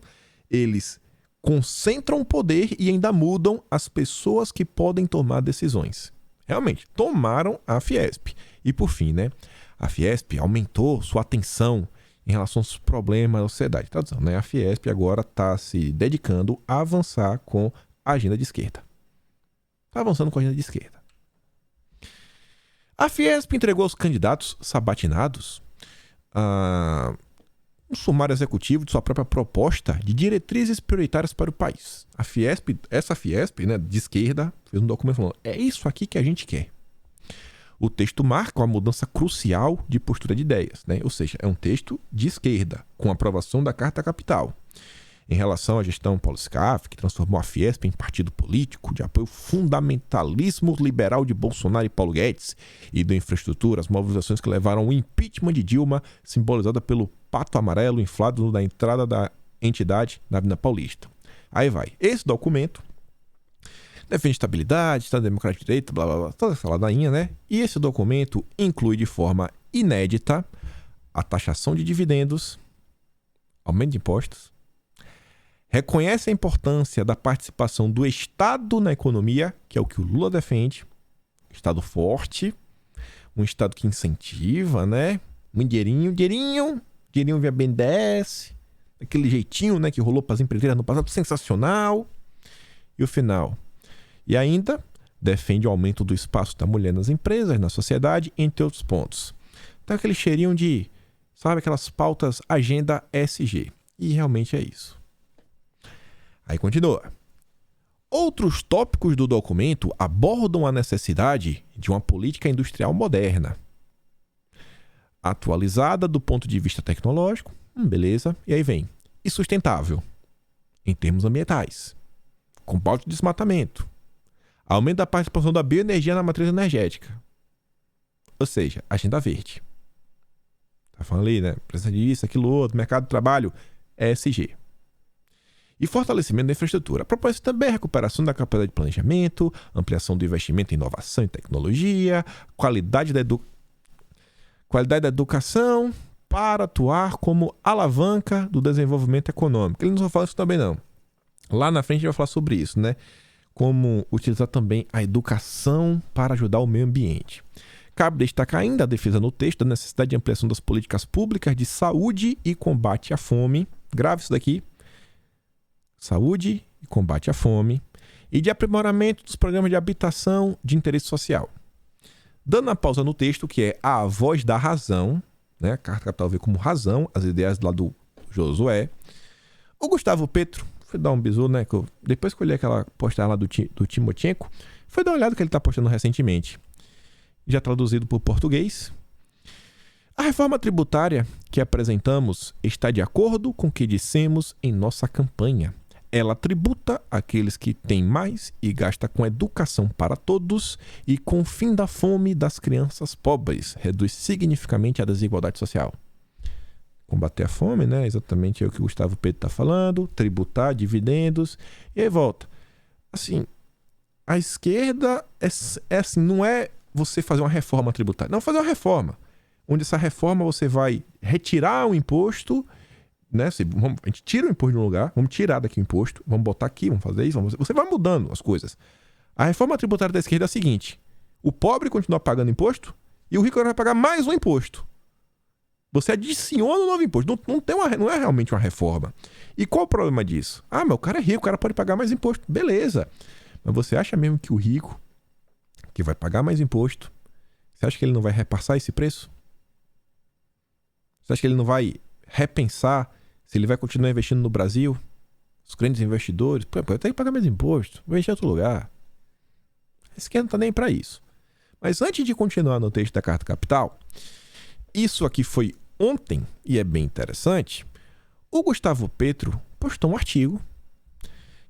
eles concentram o poder e ainda mudam as pessoas que podem tomar decisões. Realmente, tomaram a Fiesp. E por fim, né? A Fiesp aumentou sua atenção em relação aos problemas da sociedade. Tradução, né? A Fiesp agora está se dedicando a avançar com a agenda de esquerda. Está avançando com a agenda de esquerda. A Fiesp entregou aos candidatos sabatinados um sumário executivo de sua própria proposta de diretrizes prioritárias para o país. Essa Fiesp, né, de esquerda, fez um documento falando, é isso aqui que a gente quer. O texto marca uma mudança crucial de postura de ideias, né? Ou seja, é um texto de esquerda, com aprovação da Carta Capital. Em relação à gestão Paulo Scaff, que transformou a Fiesp em partido político de apoio fundamentalismo liberal de Bolsonaro e Paulo Guedes, e da infraestrutura, as mobilizações que levaram ao impeachment de Dilma, simbolizada pelo pato amarelo inflado na entrada da entidade na Avenida Paulista. Aí vai. Esse documento defende estabilidade, Estado Democrático de Direito, blá blá blá, toda essa ladainha, né? E esse documento inclui de forma inédita a taxação de dividendos, aumento de impostos, reconhece a importância da participação do Estado na economia, que é o que o Lula defende, Estado forte, um Estado que incentiva, né? Um dinheirinho via BNDES, aquele jeitinho, né, que rolou para as empreiteiras no passado, sensacional. E o final. E ainda defende o aumento do espaço da mulher nas empresas, na sociedade, entre outros pontos. Então aquele cheirinho de, sabe, aquelas pautas agenda ESG. E realmente é isso. Aí continua. Outros tópicos do documento abordam a necessidade de uma política industrial moderna, atualizada do ponto de vista tecnológico, beleza, e aí vem, e sustentável, em termos ambientais, combate ao desmatamento, aumento da participação da bioenergia na matriz energética, ou seja, agenda verde. Tá falando ali, né? Presença disso, aquilo outro, mercado de trabalho, ESG. E fortalecimento da infraestrutura. Propõe-se também a recuperação da capacidade de planejamento, ampliação do investimento em inovação e tecnologia, qualidade da educação para atuar como alavanca do desenvolvimento econômico. Ele não só fala isso também não. Lá na frente a gente vai falar sobre isso, né? Como utilizar também a educação para ajudar o meio ambiente. Cabe destacar ainda a defesa no texto da necessidade de ampliação das políticas públicas de saúde e combate à fome. Grave isso daqui. Saúde e combate à fome. E de aprimoramento dos programas de habitação de interesse social. Dando uma pausa no texto, que é a voz da razão, né? A Carta Capital vê como razão as ideias lá do Josué. O Gustavo Petro, foi dar um bisu, né? Depois que eu olhei aquela postagem lá do Timochenko, foi dar uma olhada que ele está postando recentemente. Já traduzido para o português. A reforma tributária que apresentamos está de acordo com o que dissemos em nossa campanha. Ela tributa aqueles que têm mais e gasta com educação para todos e com o fim da fome das crianças pobres. Reduz significativamente a desigualdade social. Combater a fome, né? Exatamente é o que o Gustavo Petro está falando. Tributar, dividendos. E aí volta. Assim, a esquerda é assim, não é você fazer uma reforma tributária. Não, fazer uma reforma. Onde essa reforma você vai retirar o imposto, né? A gente tira o imposto de um lugar, vamos tirar daqui o imposto, vamos botar aqui, vamos fazer isso, você vai mudando as coisas. A reforma tributária da esquerda é a seguinte: o pobre continua pagando imposto e o rico vai pagar mais um imposto. Você adiciona um novo imposto. Não é realmente uma reforma. E qual o problema disso? Ah, mas o cara é rico, o cara pode pagar mais imposto. Beleza. Mas você acha mesmo que o rico, que vai pagar mais imposto, você acha que ele não vai repassar esse preço? Você acha que ele não vai repensar se ele vai continuar investindo no Brasil? Os grandes investidores, pô, eu tenho que pagar mais imposto, vou investir em outro lugar. A esquerda não está nem para isso. Mas antes de continuar no texto da Carta Capital, isso aqui foi ontem e é bem interessante. O Gustavo Petro postou um artigo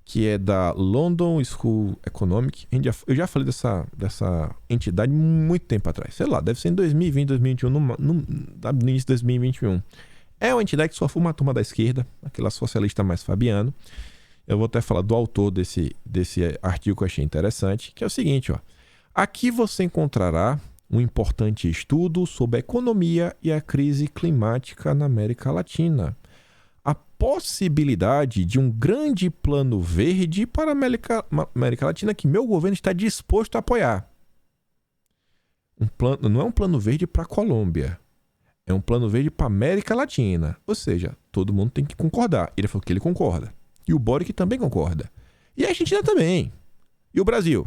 que é da London School Economic. Eu já falei dessa entidade muito tempo atrás. Sei lá, deve ser em 2020, 2021, no início de 2021. É uma entidade que só foi uma turma da esquerda, aquela socialista mais Fabiano. Eu vou até falar do autor desse artigo que eu achei interessante, que é o seguinte, ó. Aqui você encontrará um importante estudo sobre a economia e a crise climática na América Latina. A possibilidade de um grande plano verde para a América Latina que meu governo está disposto a apoiar. Não é um plano verde para a Colômbia. É um plano verde para a América Latina. Ou seja, todo mundo tem que concordar. Ele falou que ele concorda. E o Boric também concorda. E a Argentina também. E o Brasil?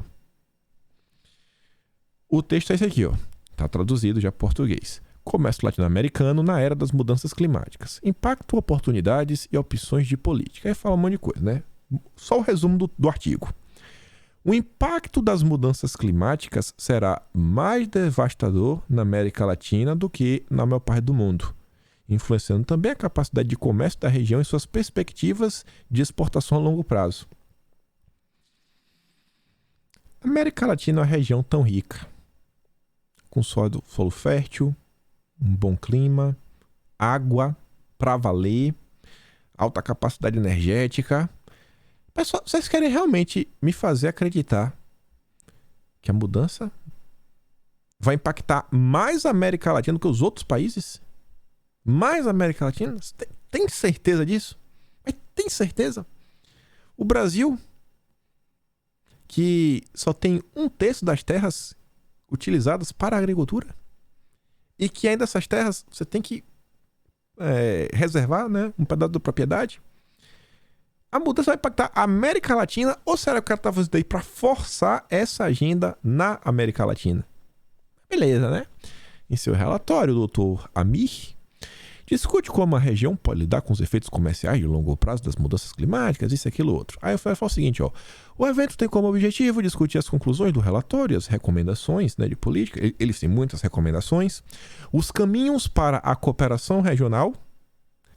O texto é esse aqui, ó. Está traduzido já para português. Comércio latino-americano na era das mudanças climáticas. Impacto, oportunidades e opções de política. Aí fala um monte de coisa, né? Só o resumo do artigo. O impacto das mudanças climáticas será mais devastador na América Latina do que na maior parte do mundo, influenciando também a capacidade de comércio da região e suas perspectivas de exportação a longo prazo. A América Latina é uma região tão rica, com solo fértil, um bom clima, água para valer, alta capacidade energética. Pessoal, vocês querem realmente me fazer acreditar que a mudança vai impactar mais a América Latina do que os outros países? Mais a América Latina? Tem certeza disso? Mas tem certeza? O Brasil, que só tem 1/3 das terras utilizadas para a agricultura, e que ainda essas terras você tem que reservar, né, um pedaço da propriedade. A mudança vai impactar a América Latina ou será que o cara tá fazendo isso daí para forçar essa agenda na América Latina? Beleza, né? Em seu relatório, o Dr. Amir discute como a região pode lidar com os efeitos comerciais de longo prazo das mudanças climáticas, isso, aquilo, outro. Aí eu falo o seguinte, ó. O evento tem como objetivo discutir as conclusões do relatório, as recomendações, né, de política. Eles têm muitas recomendações. Os caminhos para a cooperação regional.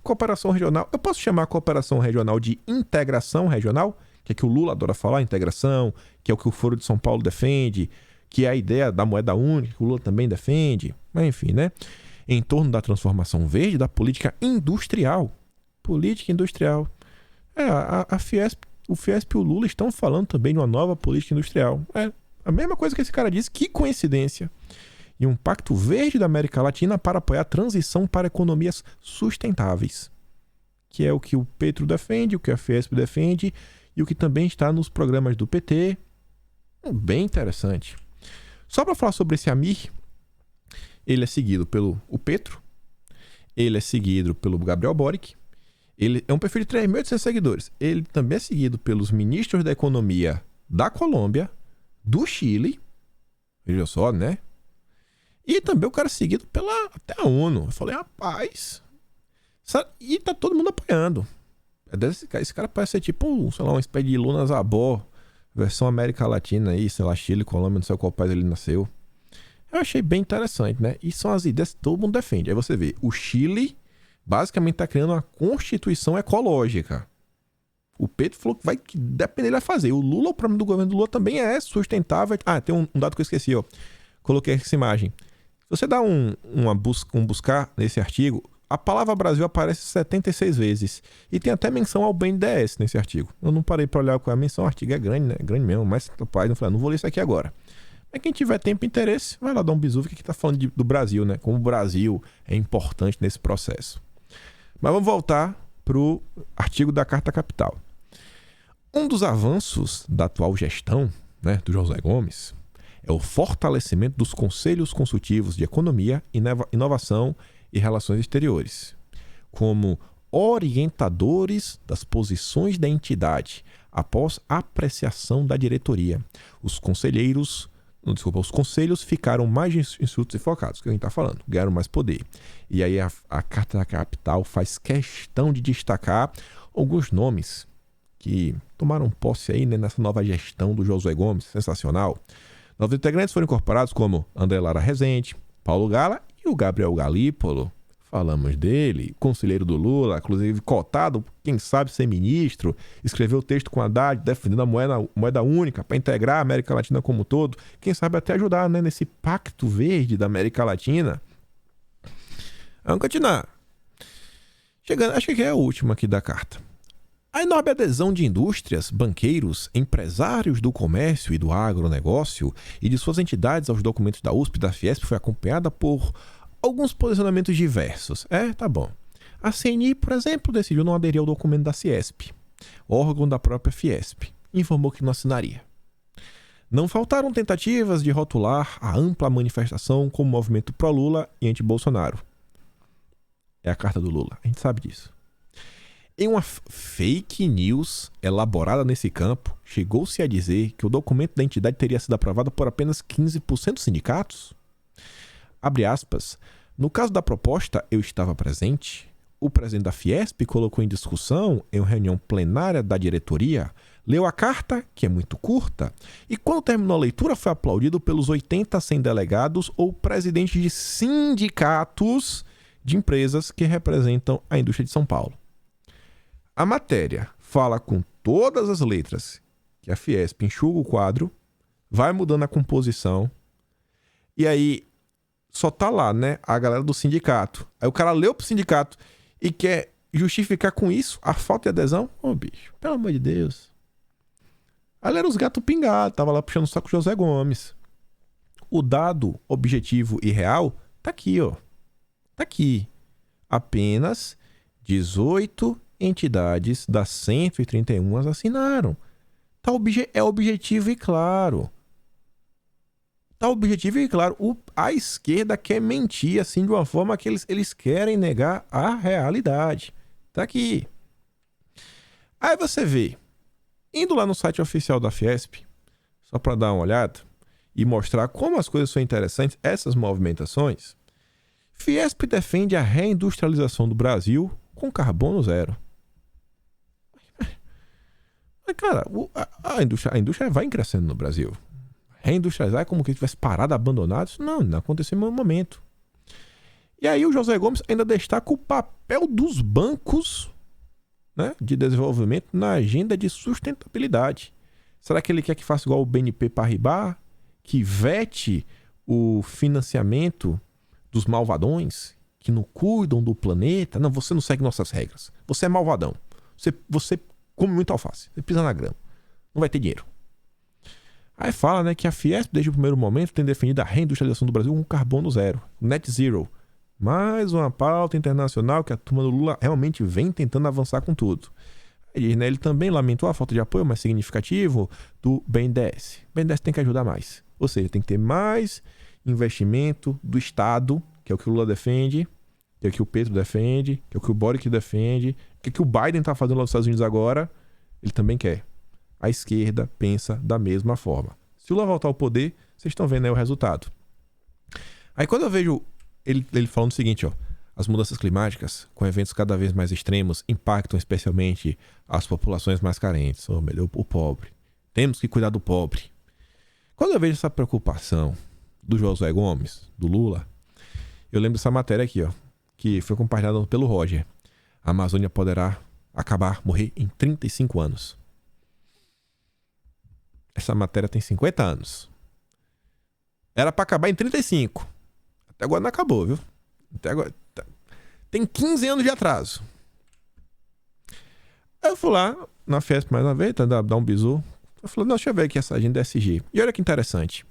Cooperação regional, eu posso chamar a cooperação regional de integração regional, que é que o Lula adora falar, integração, que é o que o Foro de São Paulo defende, que é a ideia da moeda única, que o Lula também defende, mas enfim, né? Em torno da transformação verde, da política industrial. Política industrial. A Fiesp, o Fiesp e o Lula estão falando também de uma nova política industrial. É a mesma coisa que esse cara disse, que coincidência. E um pacto verde da América Latina para apoiar a transição para economias sustentáveis. Que é o que o Petro defende, o que a Fiesp defende e o que também está nos programas do PT. Bem interessante. Só para falar sobre esse Amir, ele é seguido pelo Petro, ele é seguido pelo Gabriel Boric, ele é um perfil de 3.800 seguidores. Ele também é seguido pelos ministros da Economia da Colômbia, do Chile, veja só, né? E também o cara é seguido até a ONU. Eu falei, rapaz, e tá todo mundo apoiando. Esse cara parece ser tipo, sei lá, uma espécie de Luna Zabó, versão América Latina aí, sei lá, Chile, Colômbia, não sei qual país ele nasceu. Eu achei bem interessante, né? E são as ideias que todo mundo defende. Aí você vê, o Chile basicamente está criando uma constituição ecológica. O Petro falou que depender ele vai fazer. O Lula, o problema do governo do Lula também é sustentável. Ah, tem um dado que eu esqueci, ó. Coloquei essa imagem. Se você dá um buscar nesse artigo, a palavra Brasil aparece 76 vezes. E tem até menção ao BNDES nesse artigo. Eu não parei para olhar qual é a menção. O artigo é grande, né? Grande mesmo, mas rapaz, não falei, não vou ler isso aqui agora. Mas quem tiver tempo e interesse, vai lá dar um bisu, que aqui tá falando do Brasil, né? Como o Brasil é importante nesse processo. Mas vamos voltar pro artigo da Carta Capital. Um dos avanços da atual gestão, né, do José Gomes, é o fortalecimento dos conselhos consultivos de economia, inovação e relações exteriores, como orientadores das posições da entidade após apreciação da diretoria. Os conselhos ficaram mais instrutos e focados, que a gente está falando, ganharam mais poder. E aí a Carta da Capital faz questão de destacar alguns nomes que tomaram posse aí, né, nessa nova gestão do Josué Gomes, sensacional. Novos integrantes foram incorporados como André Lara Rezende, Paulo Gala e o Gabriel Galípolo. Falamos dele, conselheiro do Lula, inclusive cotado, quem sabe ser ministro, escreveu texto com Haddad defendendo a moeda única para integrar a América Latina como um todo, quem sabe até ajudar, né, nesse pacto verde da América Latina. Vamos continuar. Chegando, acho que é a última aqui da carta. A enorme adesão de indústrias, banqueiros, empresários do comércio e do agronegócio e de suas entidades aos documentos da USP e da Fiesp foi acompanhada por alguns posicionamentos diversos. Tá bom. A CNI, por exemplo, decidiu não aderir ao documento da Ciesp, órgão da própria Fiesp, e informou que não assinaria. Não faltaram tentativas de rotular a ampla manifestação como movimento pró-Lula e anti-Bolsonaro. É a carta do Lula, a gente sabe disso. Em uma fake news elaborada nesse campo, chegou-se a dizer que o documento da entidade teria sido aprovado por apenas 15% dos sindicatos. Abre aspas. No caso da proposta, eu estava presente. O presidente da Fiesp colocou em discussão, em uma reunião plenária da diretoria, leu a carta, que é muito curta, e quando terminou a leitura foi aplaudido pelos 80 a 100 delegados ou presidentes de sindicatos de empresas que representam a indústria de São Paulo. A matéria fala com todas as letras que a Fiesp enxuga o quadro, vai mudando a composição, e aí só tá lá, né, a galera do sindicato. Aí o cara leu pro sindicato e quer justificar com isso a falta de adesão? Ô, bicho, pelo amor de Deus. Ali eram os gatos pingados, tava lá puxando o saco José Gomes. O dado objetivo e real tá aqui, ó. Tá aqui. Apenas 18 entidades das 131 assinaram. É objetivo e claro. Tá objetivo e claro. A esquerda quer mentir assim de uma forma que eles querem negar a realidade. Tá aqui. Aí você vê, indo lá no site oficial da Fiesp, só para dar uma olhada e mostrar como as coisas são interessantes, essas movimentações, Fiesp defende a reindustrialização do Brasil com carbono zero. Mas, cara, a indústria vai crescendo no Brasil. Reindustrializar é como que tivesse parado, abandonado. Isso não aconteceu em nenhum momento. E aí o José Gomes ainda destaca o papel dos bancos, né, de desenvolvimento na agenda de sustentabilidade. Será que ele quer que faça igual o BNP Paribas, que vete o financiamento dos malvadões, que não cuidam do planeta? Não, você não segue nossas regras. Você é malvadão. Você come muito alface. Você pisa na grama. Não vai ter dinheiro. Aí fala, né, que a Fiesp, desde o primeiro momento, tem definido a reindustrialização do Brasil com carbono zero, net zero. Mais uma pauta internacional que a turma do Lula realmente vem tentando avançar com tudo. Aí, né, ele também lamentou a falta de apoio mais significativo do BNDES. O BNDES tem que ajudar mais. Ou seja, tem que ter mais investimento do Estado, que é o que o Lula defende, que é o que o Petro defende, que é o que o Boric defende, que é o que o Biden está fazendo lá nos Estados Unidos agora, ele também quer. A esquerda pensa da mesma forma. Se o Lula voltar ao poder, vocês estão vendo aí o resultado. Aí quando eu vejo ele falando o seguinte, ó, as mudanças climáticas, com eventos cada vez mais extremos, impactam especialmente as populações mais carentes, o pobre. Temos que cuidar do pobre. Quando eu vejo essa preocupação do Josué Gomes, do Lula, eu lembro dessa matéria aqui, ó, que foi compartilhada pelo Roger. A Amazônia poderá morrer em 35 anos. Essa matéria tem 50 anos. Era para acabar em 35. Até agora não acabou, viu? Até agora tem 15 anos de atraso. Eu fui lá na Fiesp mais uma vez, dar um bisu. Eu falei, não, deixa eu ver aqui essa agenda SG. E olha que interessante.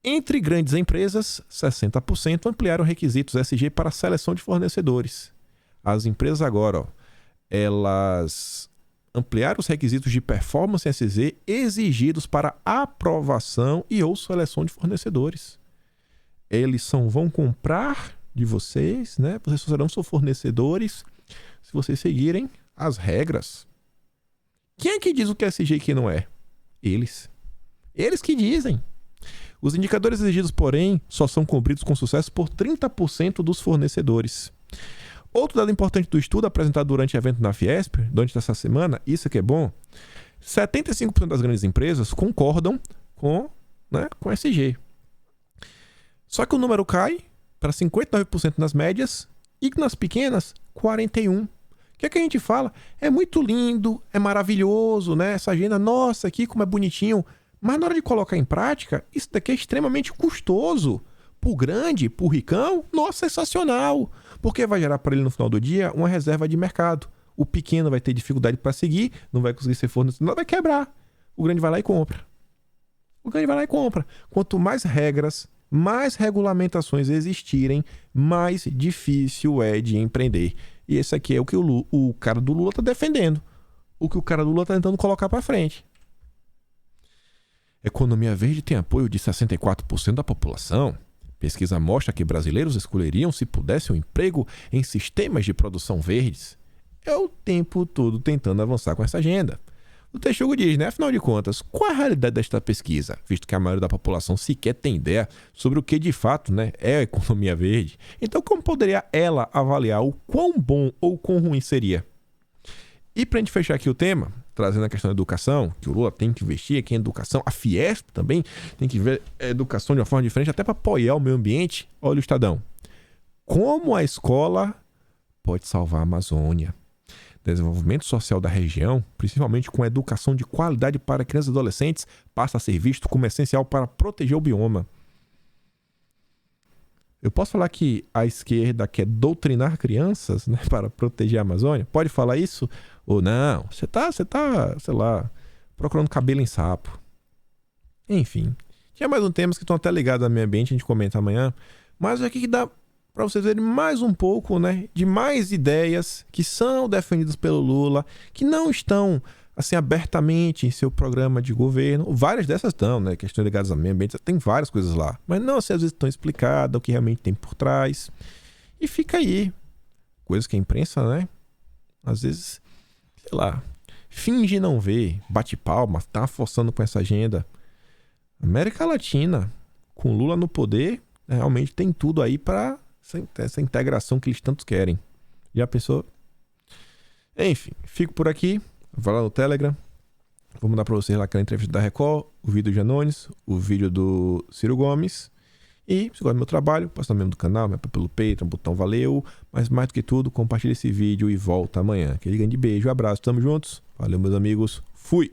Entre grandes empresas, 60% ampliaram requisitos SG para a seleção de fornecedores. As empresas agora, ó, elas ampliaram os requisitos de performance SZ exigidos para aprovação e ou seleção de fornecedores. Eles vão comprar de vocês, né? Vocês serão seus fornecedores se vocês seguirem as regras. Quem é que diz o que é SG e que não é? Eles. Eles que dizem. Os indicadores exigidos, porém, só são cumpridos com sucesso por 30% dos fornecedores. Outro dado importante do estudo apresentado durante o evento na Fiesp, durante essa semana, isso que é bom, 75% das grandes empresas concordam com SG. Só que o número cai para 59% nas médias e nas pequenas, 41%. O que é que a gente fala? É muito lindo, é maravilhoso, né? Essa agenda, nossa, aqui como é bonitinho. Mas na hora de colocar em prática, isso daqui é extremamente custoso. Pro grande, pro ricão, nossa, sensacional. Porque vai gerar para ele no final do dia uma reserva de mercado. O pequeno vai ter dificuldade para seguir, não vai conseguir ser fornecido, não vai quebrar. O grande vai lá e compra. Quanto mais regras, mais regulamentações existirem, mais difícil é de empreender. E esse aqui é o que o cara do Lula está defendendo. O que o cara do Lula está tentando colocar para frente. Economia verde tem apoio de 64% da população. Pesquisa mostra que brasileiros escolheriam, se pudesse, um emprego em sistemas de produção verdes. É o tempo todo tentando avançar com essa agenda. O Texugo diz, né? Afinal de contas, qual a realidade desta pesquisa? Visto que a maioria da população sequer tem ideia sobre o que de fato, né, é a economia verde. Então, como poderia ela avaliar o quão bom ou quão ruim seria? E para a gente fechar aqui o tema, trazendo a questão da educação, que o Lula tem que investir aqui em educação, a Fiesp também tem que ver a educação de uma forma diferente, até para apoiar o meio ambiente. Olha o Estadão. Como a escola pode salvar a Amazônia? Desenvolvimento social da região, principalmente com educação de qualidade para crianças e adolescentes, passa a ser visto como essencial para proteger o bioma. Eu posso falar que a esquerda quer doutrinar crianças, né, para proteger a Amazônia? Pode falar isso? Ou não? Você tá, sei lá, procurando cabelo em sapo. Enfim. Tinha mais um tema que estão até ligados ao meio ambiente, a gente comenta amanhã. Mas aqui que dá para vocês verem mais um pouco, né, de mais ideias que são defendidas pelo Lula, que não estão assim abertamente em seu programa de governo. Várias dessas estão, né, questões ligadas ao meio ambiente, tem várias coisas lá, mas não assim, às vezes estão explicadas o que realmente tem por trás. E fica aí, coisas que a imprensa, né, às vezes sei lá, finge não ver, bate palma, tá forçando com essa agenda. América Latina, com Lula no poder, realmente tem tudo aí para essa integração que eles tantos querem. Já pensou? Enfim, fico por aqui. Vai lá no Telegram. Vou mandar para vocês lá aquela entrevista da Record, o vídeo do Janones, o vídeo do Ciro Gomes. E se gosta do meu trabalho, pode estar membro do canal, me apoia pelo Patreon, botão valeu. Mas mais do que tudo, compartilha esse vídeo e volta amanhã. Aquele grande beijo, abraço, tamo juntos. Valeu, meus amigos. Fui!